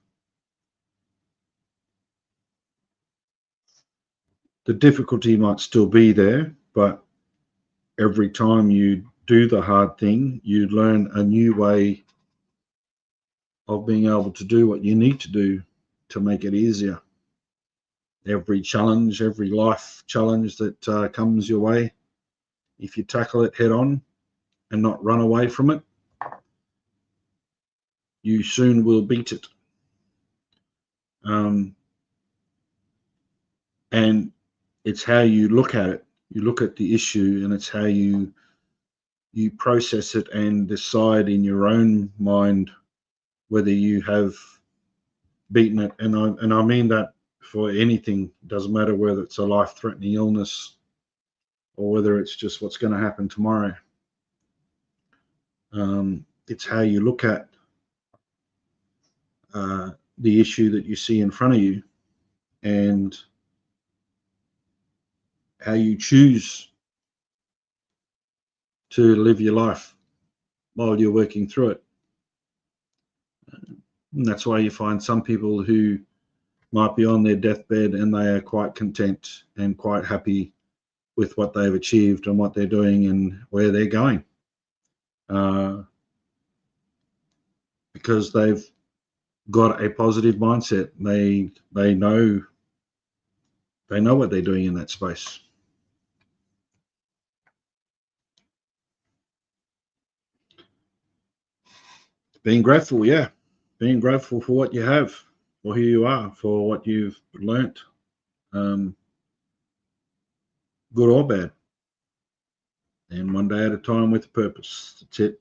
The difficulty might still be there, but every time you do the hard thing, you learn a new way of being able to do what you need to do to make it easier. Every challenge, every life challenge that comes your way, if you tackle it head on, and not run away from it, you soon will beat it. And it's how you look at it. You look at the issue, and it's how you process it and decide in your own mind whether you have beaten it. And I mean that for anything. It doesn't matter whether it's a life-threatening illness or whether it's just what's going to happen tomorrow. It's how you look at the issue that you see in front of you, and how you choose to live your life while you're working through it. And that's why you find some people who might be on their deathbed and they are quite content and quite happy with what they've achieved and what they're doing and where they're going, because they've got a positive mindset. They know what they're doing in that space. Being grateful, yeah. Being grateful for what you have, for who you are, for what you've learnt, good or bad. And one day at a time with a purpose. That's it.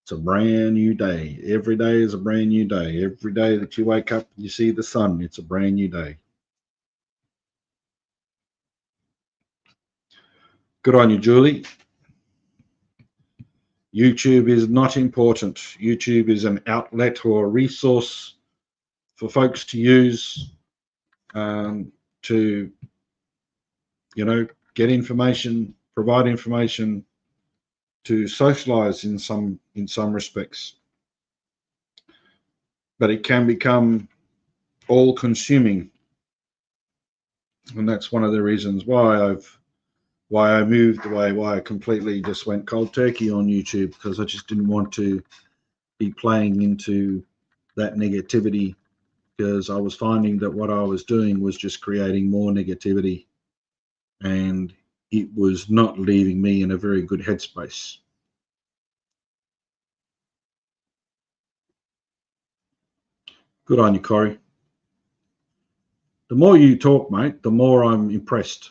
It's a brand new day. Every day is a brand new day. Every day that you wake up and you see the sun, it's a brand new day. Good on you, Julie. YouTube is not important. YouTube is an outlet or a resource for folks to use to, get information, provide information, to socialize in some respects. But it can become all-consuming, and that's one of the reasons why I moved away, why I completely just went cold turkey on YouTube, because I just didn't want to be playing into that negativity, because I was finding that what I was doing was just creating more negativity, and it was not leaving me in a very good headspace. Good on you, Corey. The more you talk, mate, the more I'm impressed.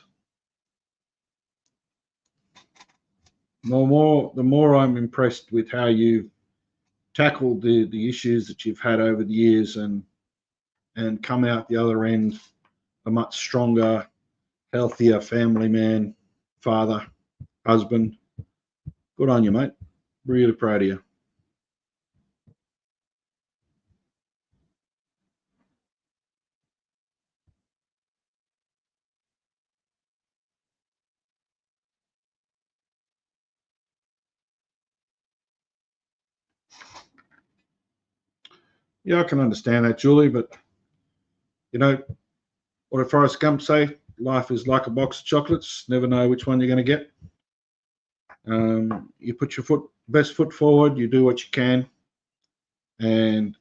The more I'm impressed with how you've tackled the issues that you've had over the years, and come out the other end a much stronger, healthier family man, father, husband. Good on you, mate. Really proud of you. Yeah, I can understand that, Julie, but what did Forrest Gump say? Life is like a box of chocolates. Never know which one you're going to get. You put your best foot forward, you do what you can, and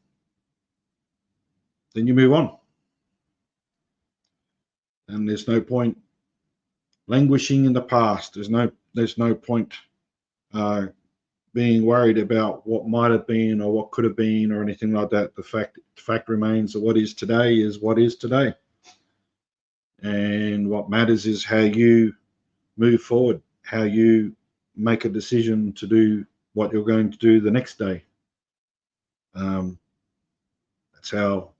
then you move on. And there's no point languishing in the past. There's no point being worried about what might have been or what could have been or anything like that. The fact remains that what is today is what is today. And what matters is how you move forward, how you make a decision to do what you're going to do the next day. That's how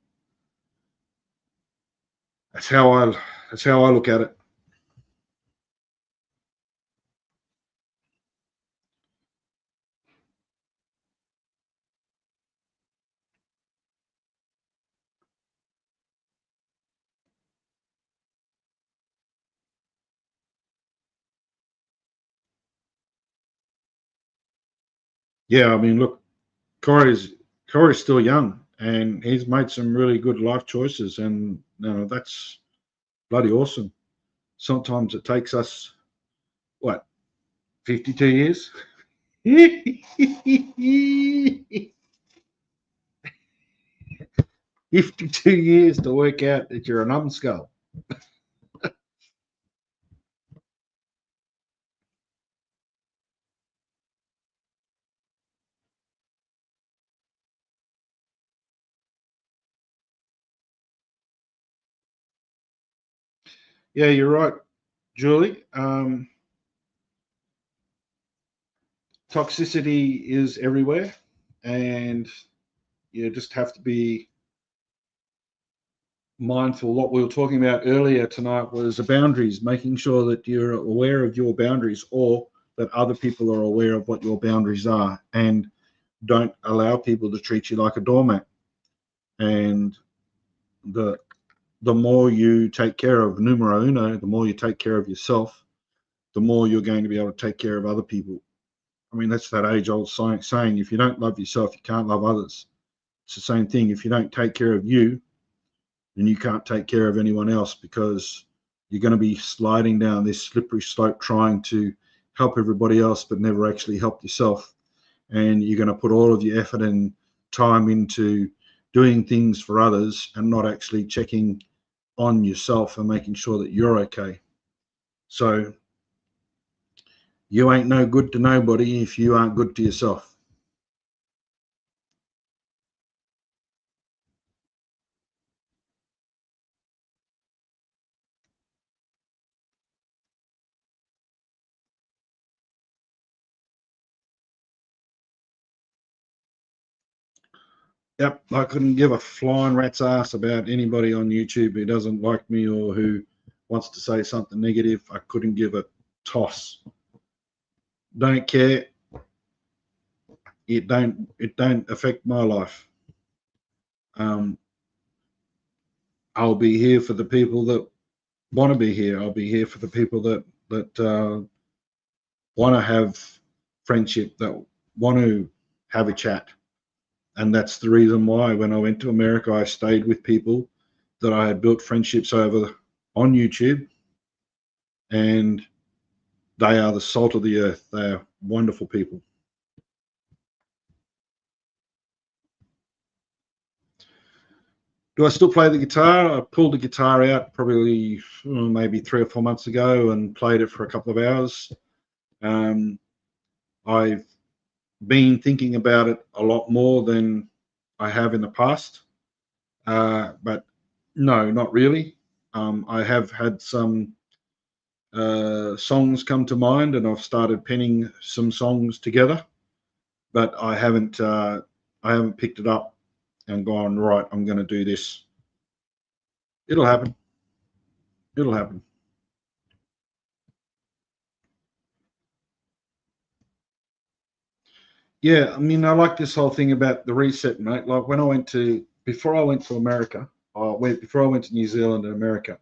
I look at it. Yeah, I mean, look, Corey's still young, and he's made some really good life choices, and that's bloody awesome. Sometimes it takes us 52 years. 52 years to work out that you're a numbskull. Yeah, you're right, Julie. Toxicity is everywhere, and you just have to be mindful. What we were talking about earlier tonight was the boundaries, making sure that you're aware of your boundaries, or that other people are aware of what your boundaries are, and don't allow people to treat you like a doormat. And the more you take care of numero uno, the more you take care of yourself, the more you're going to be able to take care of other people. I mean, that's that age-old saying, if you don't love yourself, you can't love others. It's the same thing. If you don't take care of you, then you can't take care of anyone else, because you're going to be sliding down this slippery slope trying to help everybody else but never actually help yourself. And you're going to put all of your effort and time into doing things for others and not actually checking on yourself and making sure that you're okay. So you ain't no good to nobody if you aren't good to yourself. Yep, I couldn't give a flying rat's ass about anybody on YouTube who doesn't like me or who wants to say something negative. I couldn't give a toss. Don't care. It don't affect my life. Um, I'll be here for the people that want to be here. I'll be here for the people that want to have friendship, that want to have a chat. And that's the reason why when I went to America, I stayed with people that I had built friendships over on YouTube, and they are the salt of the earth. They are wonderful people. Do I still play the guitar? I pulled the guitar out probably maybe 3 or 4 months ago and played it for a couple of hours. I've been thinking about it a lot more than I have in the past, but no, not really. I have had some songs come to mind, and I've started penning some songs together, but I haven't picked it up and gone, right, I'm going to do this. It'll happen. It'll happen. Yeah, I mean, I like this whole thing about the reset, mate. Like before I went to America, before I went to New Zealand and America,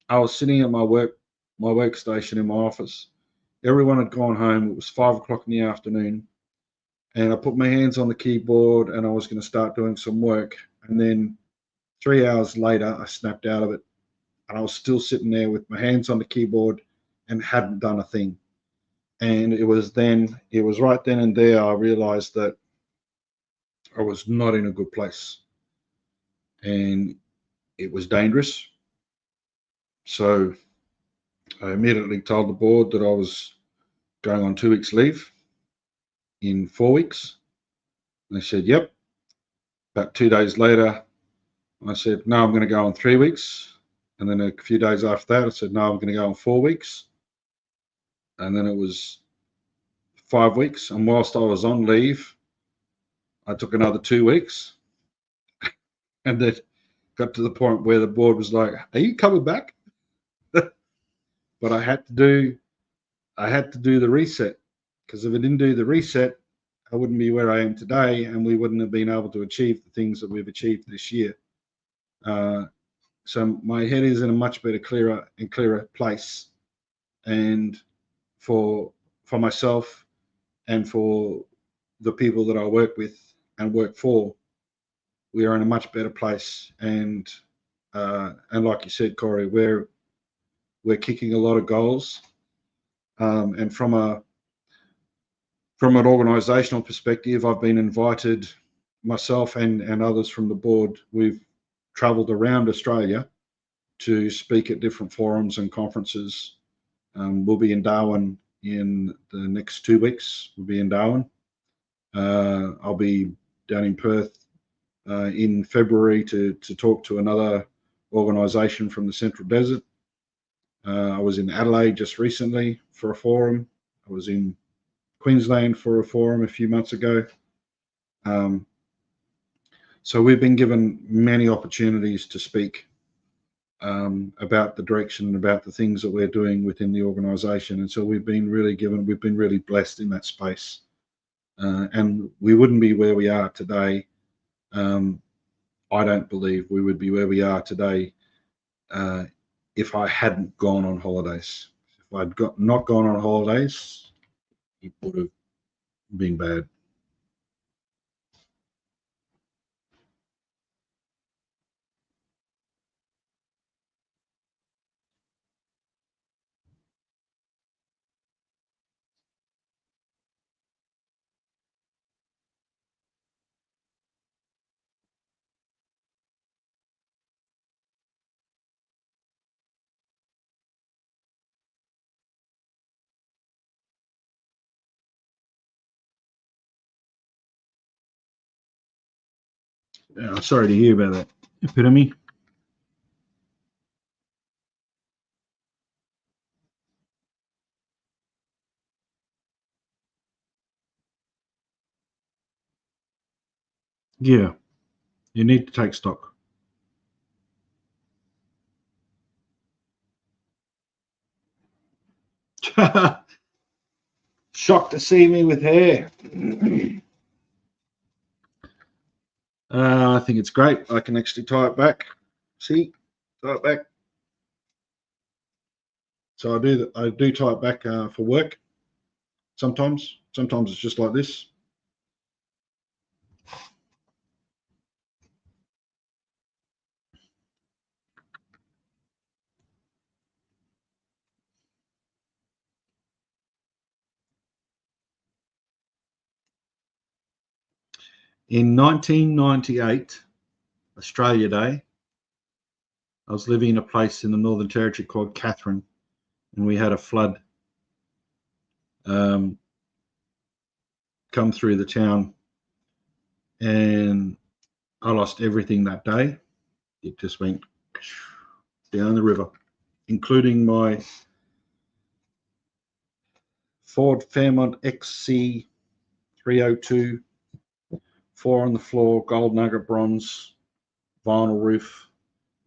I was sitting at my workstation in my office. Everyone had gone home. It was 5 o'clock in the afternoon, and I put my hands on the keyboard and I was going to start doing some work. And then 3 hours later, I snapped out of it, and I was still sitting there with my hands on the keyboard and hadn't done a thing. And it was right then and there I realized that I was not in a good place, and it was dangerous. So I immediately told the board that I was going on 2 weeks leave in 4 weeks. And they said, yep. About 2 days later, I said, no, I'm going to go on 3 weeks. And then a few days after that, I said, no, I'm going to go on 4 weeks. And then it was 5 weeks. And whilst I was on leave, I took another 2 weeks. And then got to the point where the board was like, are you coming back? But I had to do the reset, because if I didn't do the reset, I wouldn't be where I am today, and we wouldn't have been able to achieve the things that we've achieved this year. So my head is in a much better, clearer place, and for myself and for the people that I work with and work for, we are in a much better place. And like you said, Corey, we're kicking a lot of goals, and from an organisational perspective, I've been invited, myself and others from the board. We've travelled around Australia to speak at different forums and conferences. We'll be in Darwin in the next 2 weeks. We'll be in Darwin. I'll be down in Perth in February to talk to another organisation from the Central Desert. I was in Adelaide just recently for a forum. I was in Queensland for a forum a few months ago. So we've been given many opportunities to speak about the direction, about the things that we're doing within the organisation, and so we've been really blessed in that space, and we wouldn't be where we are today. I don't believe we would be where we are today if I hadn't gone on holidays. If I'd not gone on holidays, it would have been bad. Yeah, sorry to hear about that, Epitome. Yeah, you need to take stock. Shocked to see me with hair. I think it's great. I can actually tie it back. See, tie it back. So I do tie it back for work. Sometimes it's just like this. In 1998, Australia Day, I was living in a place in the Northern Territory called Katherine, and we had a flood come through the town, and I lost everything that day. It just went down the river, including my Ford Fairmont XC 302, 4 on the floor, gold nugget bronze, vinyl roof,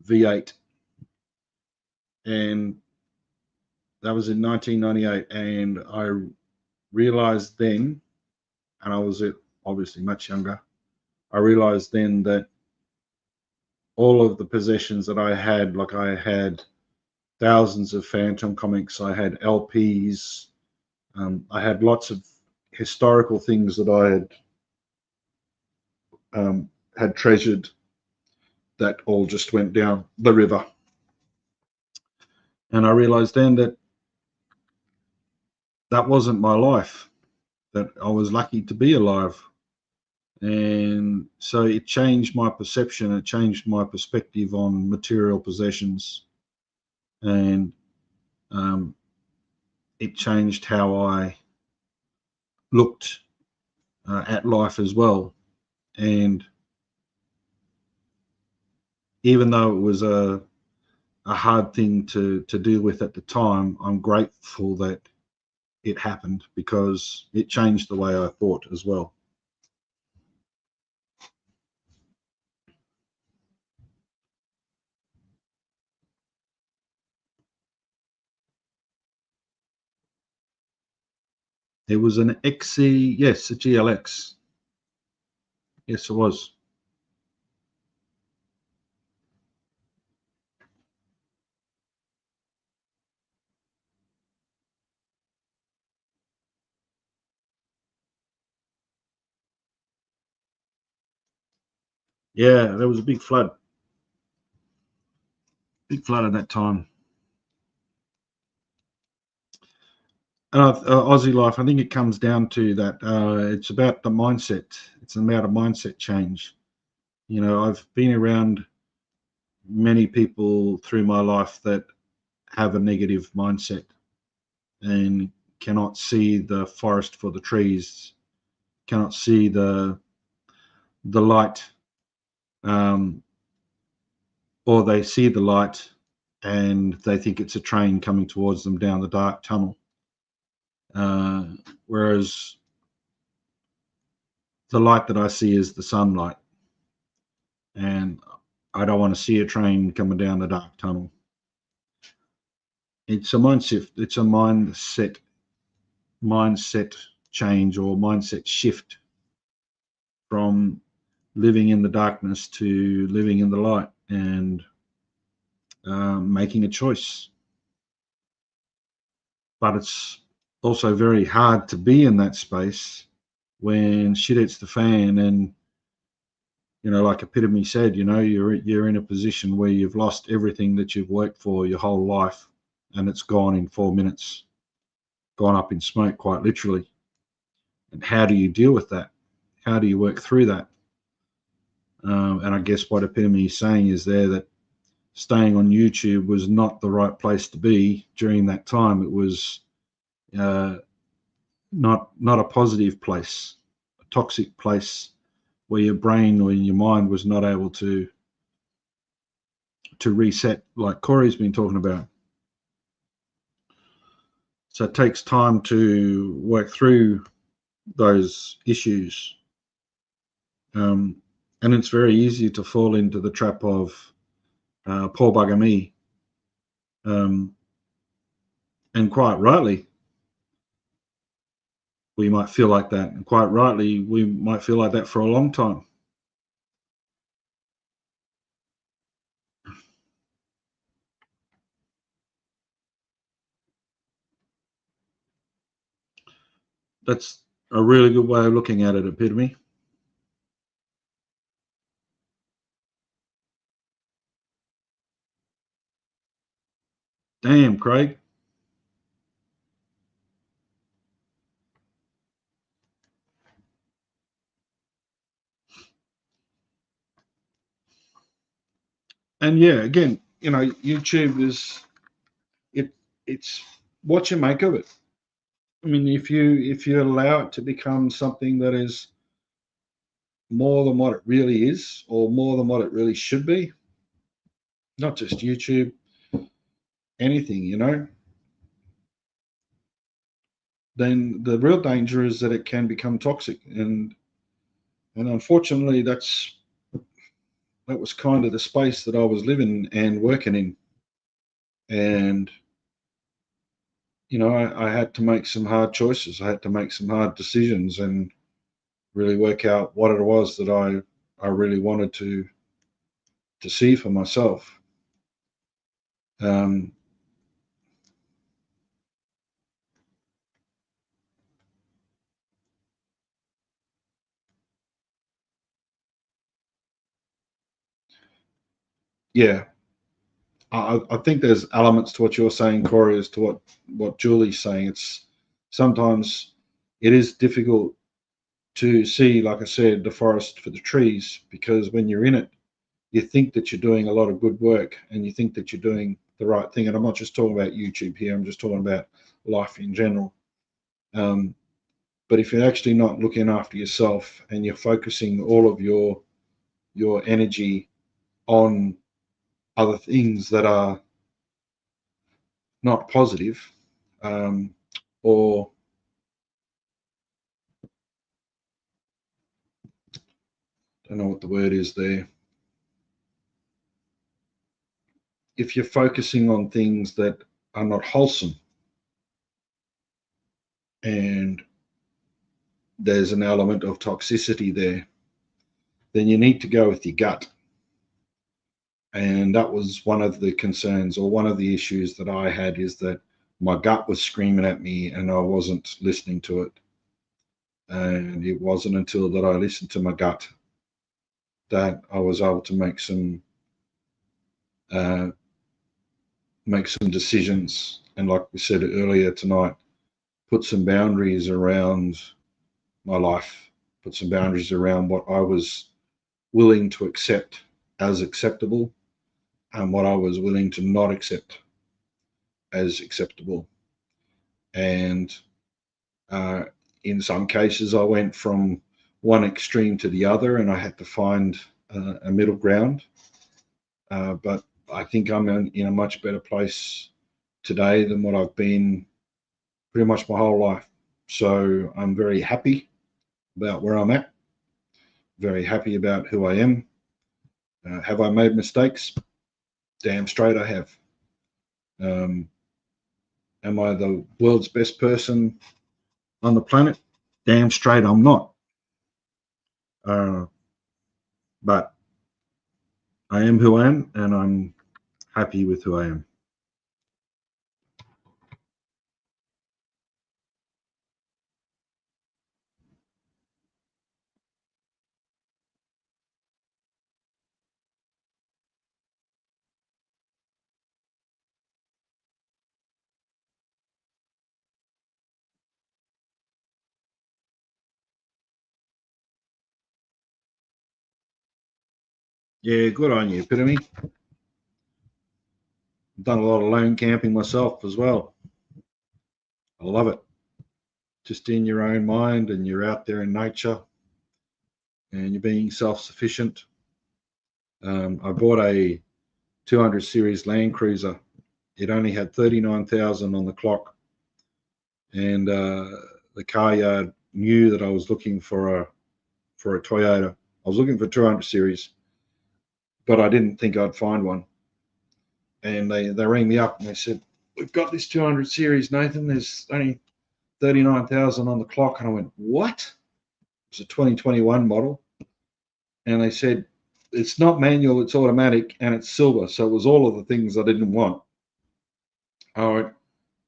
V8. And that was in 1998. And I realized then, and I was obviously much younger, I realized then that all of the possessions that I had, like I had thousands of Phantom comics, I had LPs, I had lots of historical things that I had treasured, that all just went down the river. And I realized then that that wasn't my life, that I was lucky to be alive. And so it changed my perception, it changed my perspective on material possessions, and it changed how I looked at life as well. And even though it was a hard thing to deal with at the time, I'm grateful that it happened, because it changed the way I thought as well. It was an XC, yes, a GLX. Yes, it was. Yeah, there was a big flood. Big flood at that time. Aussie life, I think it comes down to that. It's about the mindset. It's about a mindset change. You know, I've been around many people through my life that have a negative mindset and cannot see the forest for the trees, cannot see the light, or they see the light and they think it's a train coming towards them down the dark tunnel. Whereas the light that I see is the sunlight, and I don't want to see a train coming down the dark tunnel. It's a mindset. It's a mindset change or mindset shift from living in the darkness to living in the light, and making a choice. But it's also very hard to be in that space when shit hits the fan, and like Epitome said, you're in a position where you've lost everything that you've worked for your whole life, and it's gone in 4 minutes, gone up in smoke, quite literally. And how do you deal with that? How do you work through that? And I guess what Epitome is saying is there that staying on YouTube was not the right place to be during that time. It was not a positive place, a toxic place where your brain or your mind was not able to reset, like Corey's been talking about. So it takes time to work through those issues. And it's very easy to fall into the trap of poor bugger me. And quite rightly, we might feel like that. And quite rightly, we might feel like that for a long time. That's a really good way of looking at it, Epitome. Damn, Craig. And yeah, again, YouTube is it's what you make of it. I mean, if you allow it to become something that is more than what it really is, or more than what it really should be, not just YouTube, anything, then the real danger is that it can become toxic. And unfortunately, that was kind of the space that I was living and working in. And I had to make some hard choices. I had to make some hard decisions and really work out what it was that I really wanted to see for myself. Yeah, I think there's elements to what you're saying, Corey, as to what Julie's saying. It's sometimes it is difficult to see, like I said, the forest for the trees, because when you're in it, you think that you're doing a lot of good work and you think that you're doing the right thing. And I'm not just talking about YouTube here, I'm just talking about life in general. But if you're actually not looking after yourself and you're focusing all of your energy on other things that are not positive, or I don't know what the word is there. If you're focusing on things that are not wholesome, and there's an element of toxicity there, then you need to go with your gut. And that was one of the concerns, or one of the issues that I had, is that my gut was screaming at me and I wasn't listening to it. And it wasn't until that I listened to my gut that I was able to make some decisions. And like we said earlier tonight, put some boundaries around my life, put some boundaries around what I was willing to accept as acceptable and what I was willing to not accept as acceptable. And in some cases, I went from one extreme to the other, and I had to find a middle ground. But I think I'm in a much better place today than what I've been pretty much my whole life. So I'm very happy about where I'm at, very happy about who I am. Have I made mistakes? Damn straight I have. Am I the world's best person on the planet? Damn straight I'm not. But I am who I am, and I'm happy with who I am. Yeah, good on you, Epitome. Done a lot of lone camping myself as well. I love it. Just in your own mind, and you're out there in nature, and you're being self-sufficient. I bought a 200 series Land Cruiser. It only had 39,000 on the clock, and the car yard knew that I was looking for a Toyota. I was looking for 200 series, but I didn't think I'd find one. And they rang me up and they said, "We've got this 200 series, Nathan. There's only 39,000 on the clock." And I went, "What?" It's a 2021 model. And they said, "It's not manual, it's automatic, and it's silver." So it was all of the things I didn't want. I went,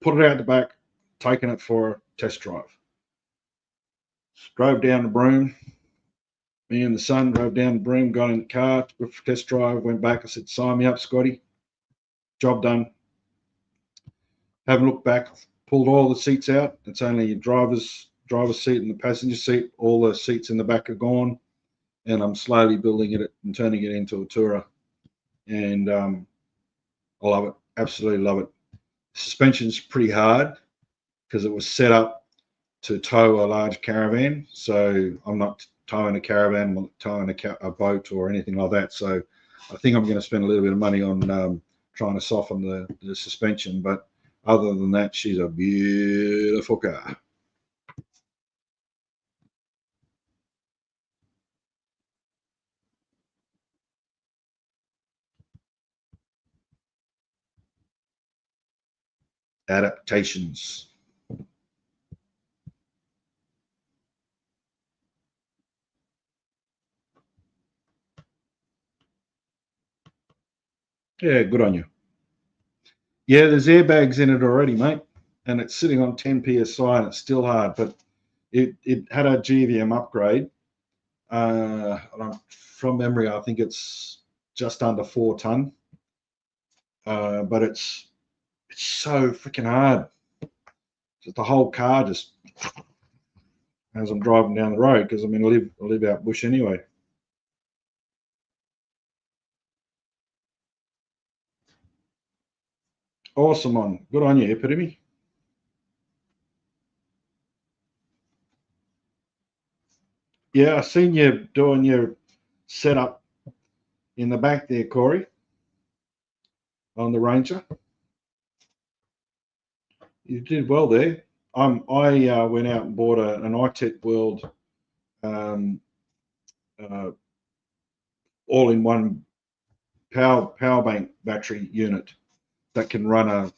put it out the back, taking it for a test drive. Drove down to Broome. Me and the son drove down to Broome, got in the car, took a test drive, went back. I said, "Sign me up, Scotty. Job done." Haven't looked back. Pulled all the seats out. It's only your driver's seat and the passenger seat. All the seats in the back are gone. And I'm slowly building it and turning it into a tourer. And I love it. Absolutely love it. Suspension's pretty hard because it was set up to tow a large caravan. So I'm not towing a caravan, I'm not towing a boat or anything like that. So I think I'm going to spend a little bit of money on trying to soften the suspension. But other than that, she's a beautiful car. Adaptations. Yeah, good on you. Yeah, there's airbags in it already, mate, and it's sitting on 10 psi and it's still hard, but it had a GVM upgrade. From memory, I think it's just under 4 ton, but it's so freaking hard. Just the whole car just as I'm driving down the road because I live out bush anyway. Awesome one, good on you, Epitome. Yeah, I seen you doing your setup in the back there, Corey, on the Ranger. You did well there. I went out and bought an iTech World um, uh, all-in-one power bank battery unit that can run what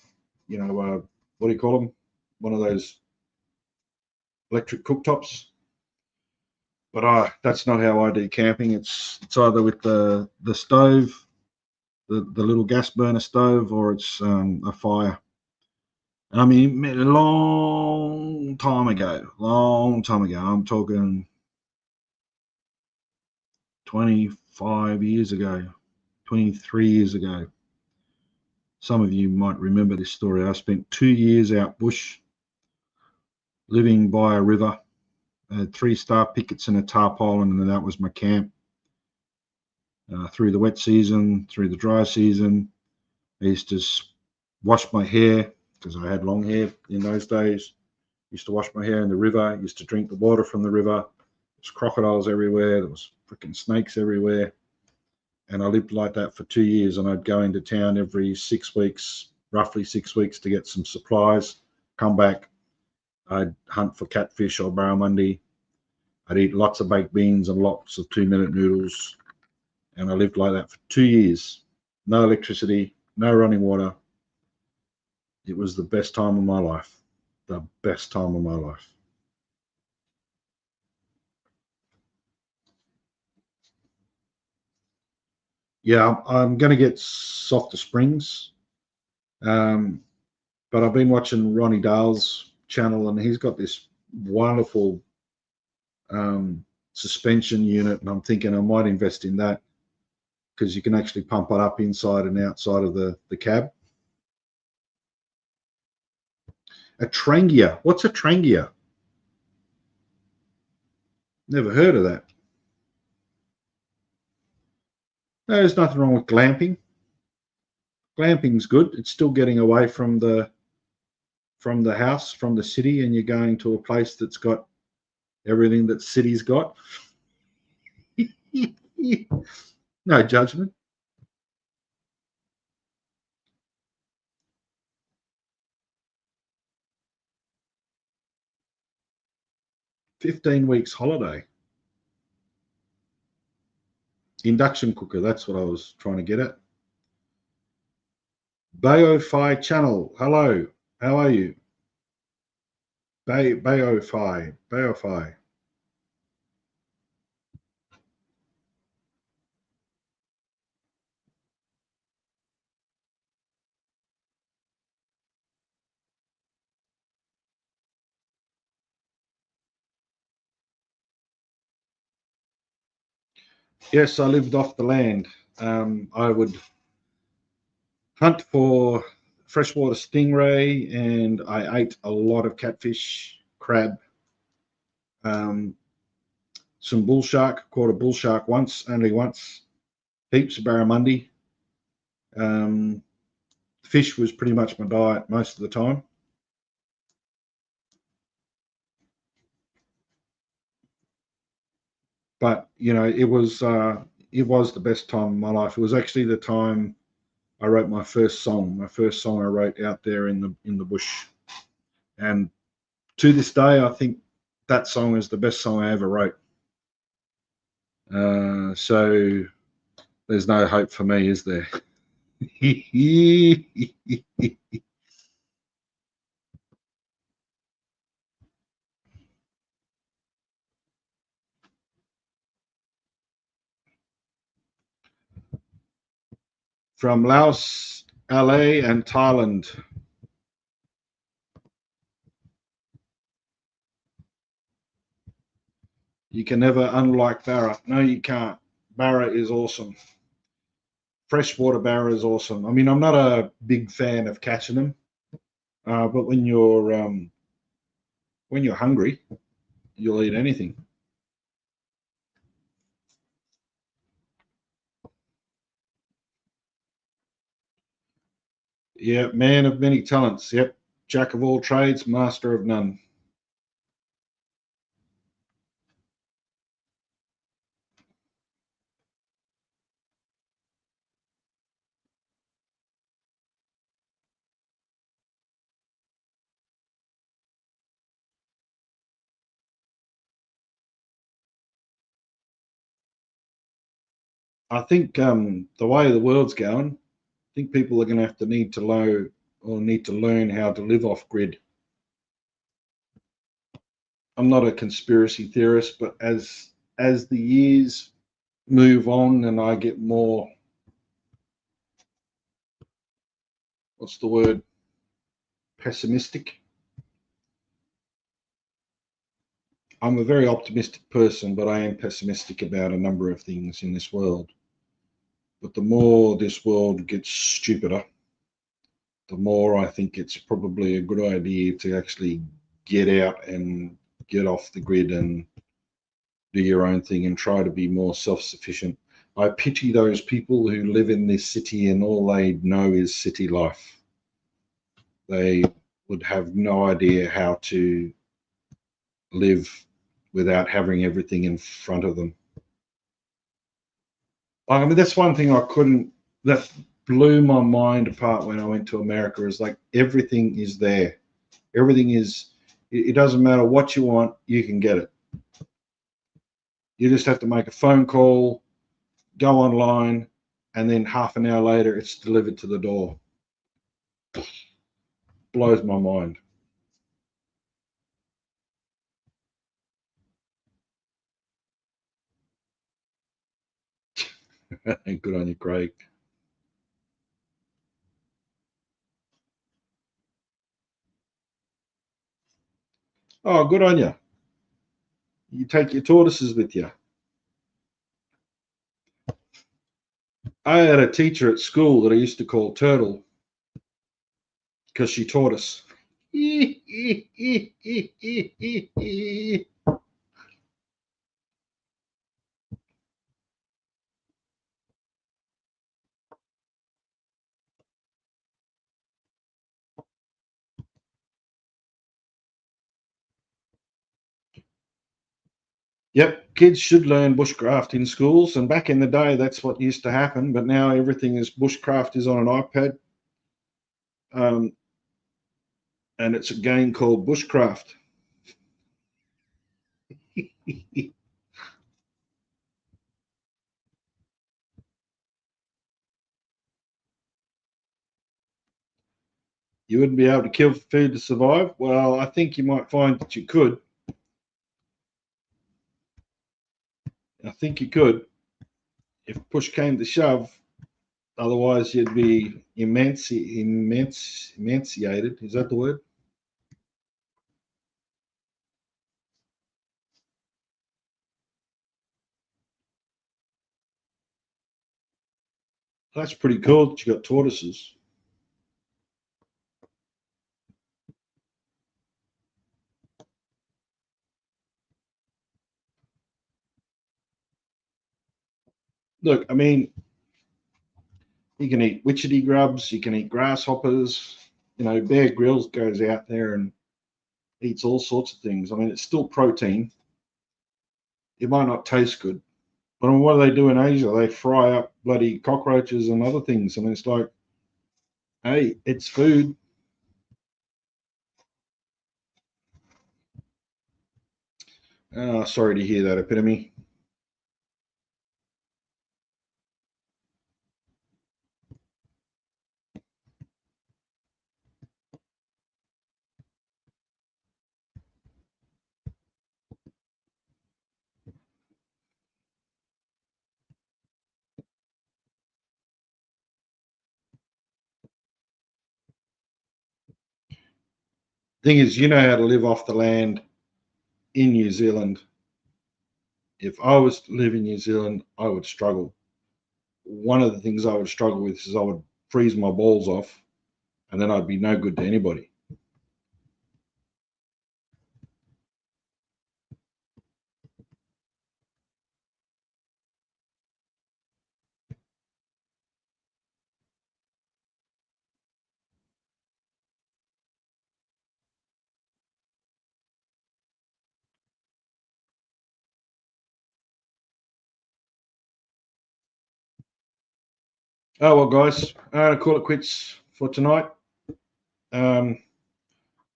do you call them? One of those electric cooktops. But that's not how I do camping. It's either with the stove, the little gas burner stove, or it's a fire. I mean, a long time ago. I'm talking 25 years ago, 23 years ago. Some of you might remember this story. I spent 2 years out bush, living by a river. I had 3-star pickets and a tarpaulin, and that was my camp. Through the wet season, through the dry season, I used to wash my hair because I had long hair in those days. Used to wash my hair in the river. Used to drink the water from the river. There's crocodiles everywhere. There was freaking snakes everywhere. And I lived like that for 2 years, and I'd go into town every 6 weeks, roughly 6 weeks, to get some supplies, come back. I'd hunt for catfish or barramundi. I'd eat lots of baked beans and lots of 2-minute noodles. And I lived like that for 2 years. No electricity, no running water. It was the best time of my life. The best time of my life. Yeah, I'm going to get softer springs. But I've been watching Ronnie Dale's channel, and he's got this wonderful suspension unit, and I'm thinking I might invest in that because you can actually pump it up inside and outside of the cab. A Trangia. What's a Trangia? Never heard of that. No, there's nothing wrong with glamping. Glamping's good. It's still getting away from the house, from the city, and you're going to a place that's got everything that city's got. No judgment. "15 weeks holiday." Induction cooker, that's what I was trying to get at. Bayofi channel, hello, how are you? Bayofi. Yes, I lived off the land. I would hunt for freshwater stingray, and I ate a lot of catfish, crab, some bull shark. Caught a bull shark once, only once. Heaps of barramundi. Fish was pretty much my diet most of the time. But it was the best time of my life. It was actually the time I wrote my first song. My first song I wrote out there in the bush, and to this day, I think that song is the best song I ever wrote. So there's no hope for me, is there? From Laos, LA, and Thailand. You can never unlike Barra. No, you can't. Barra is awesome. Freshwater Barra is awesome. I mean, I'm not a big fan of catching them, but when you're hungry, you'll eat anything. Yeah, man of many talents. Yep, jack of all trades, master of none. I think the way the world's going, I think people are going to have to need to learn how to live off grid. I'm not a conspiracy theorist, but as the years move on and I get more, what's the word, pessimistic. I'm a very optimistic person, but I am pessimistic about a number of things in this world. But the more this world gets stupider, the more I think it's probably a good idea to actually get out and get off the grid and do your own thing and try to be more self-sufficient. I pity those people who live in this city and all they know is city life. They would have no idea how to live without having everything in front of them. I mean, that's one thing that blew my mind apart when I went to America is like everything is there. Everything is, it doesn't matter what you want, you can get it. You just have to make a phone call, go online, and then half an hour later, it's delivered to the door. Blows my mind. Good on you, Craig. Oh, good on you. You take your tortoises with you. I had a teacher at school that I used to call Turtle because she taught us. Yep, kids should learn bushcraft in schools, and back in the day, that's what used to happen. But now everything is bushcraft is on an iPad, um, and it's a game called bushcraft. You wouldn't be able to kill food to survive. Well, I think you might find that you could. I think you could if push came to shove. Otherwise, you'd be emaciated. Is that the word? That's pretty cool that you got tortoises. Look, I mean, you can eat witchetty grubs, you can eat grasshoppers. You know, Bear Grylls goes out there and eats all sorts of things. I mean, it's still protein. It might not taste good, but I mean, what do they do in Asia? They fry up bloody cockroaches and other things. I mean, it's like, hey, it's food. Oh, sorry to hear that, Epitome. Thing is, you know how to live off the land in New Zealand. If I was to live in New Zealand, I would struggle. One of the things I would struggle with is I would freeze my balls off, and then I'd be no good to anybody. Oh well, guys, I'm gonna call it quits for tonight. Um,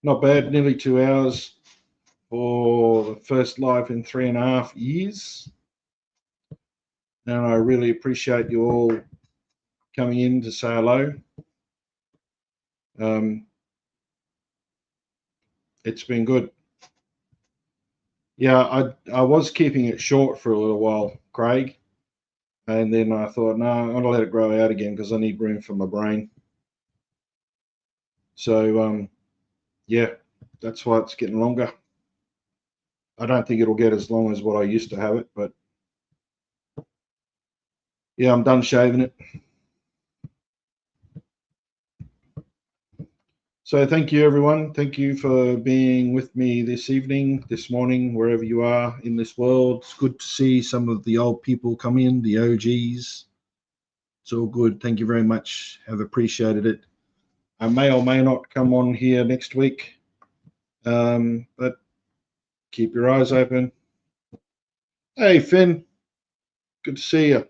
Not bad, nearly 2 hours for the first live in 3.5 years. And I really appreciate you all coming in to say hello. Um, it's been good. Yeah, I was keeping it short for a little while, Craig, and then I thought, no, I'm gonna let it grow out again because I need room for my brain. So yeah, that's why it's getting longer. I don't think it'll get as long as what I used to have it, but yeah, I'm done shaving it. So thank you, everyone. Thank you for being with me this evening, this morning, wherever you are in this world. It's good to see some of the old people come in, the OGs. It's all good. Thank you very much. Have appreciated it. I may or may not come on here next week, but keep your eyes open. Hey, Finn. Good to see you.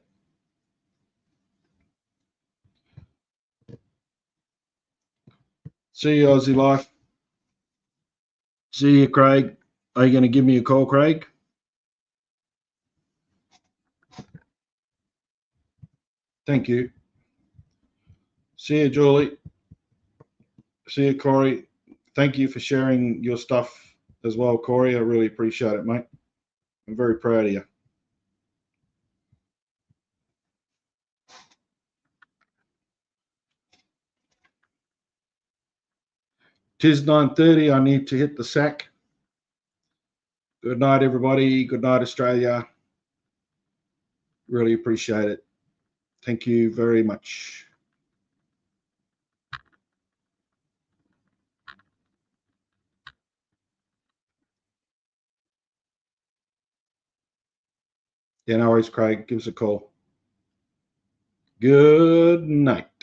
See you, Aussie Life. See you, Craig. Are you going to give me a call, Craig? Thank you. See you, Julie. See you, Corey. Thank you for sharing your stuff as well, Corey. I really appreciate it, mate. I'm very proud of you. Tis 9:30. I need to hit the sack. Good night, everybody. Good night, Australia. Really appreciate it. Thank you very much. Yeah, no worries, Craig. Give us a call. Good night.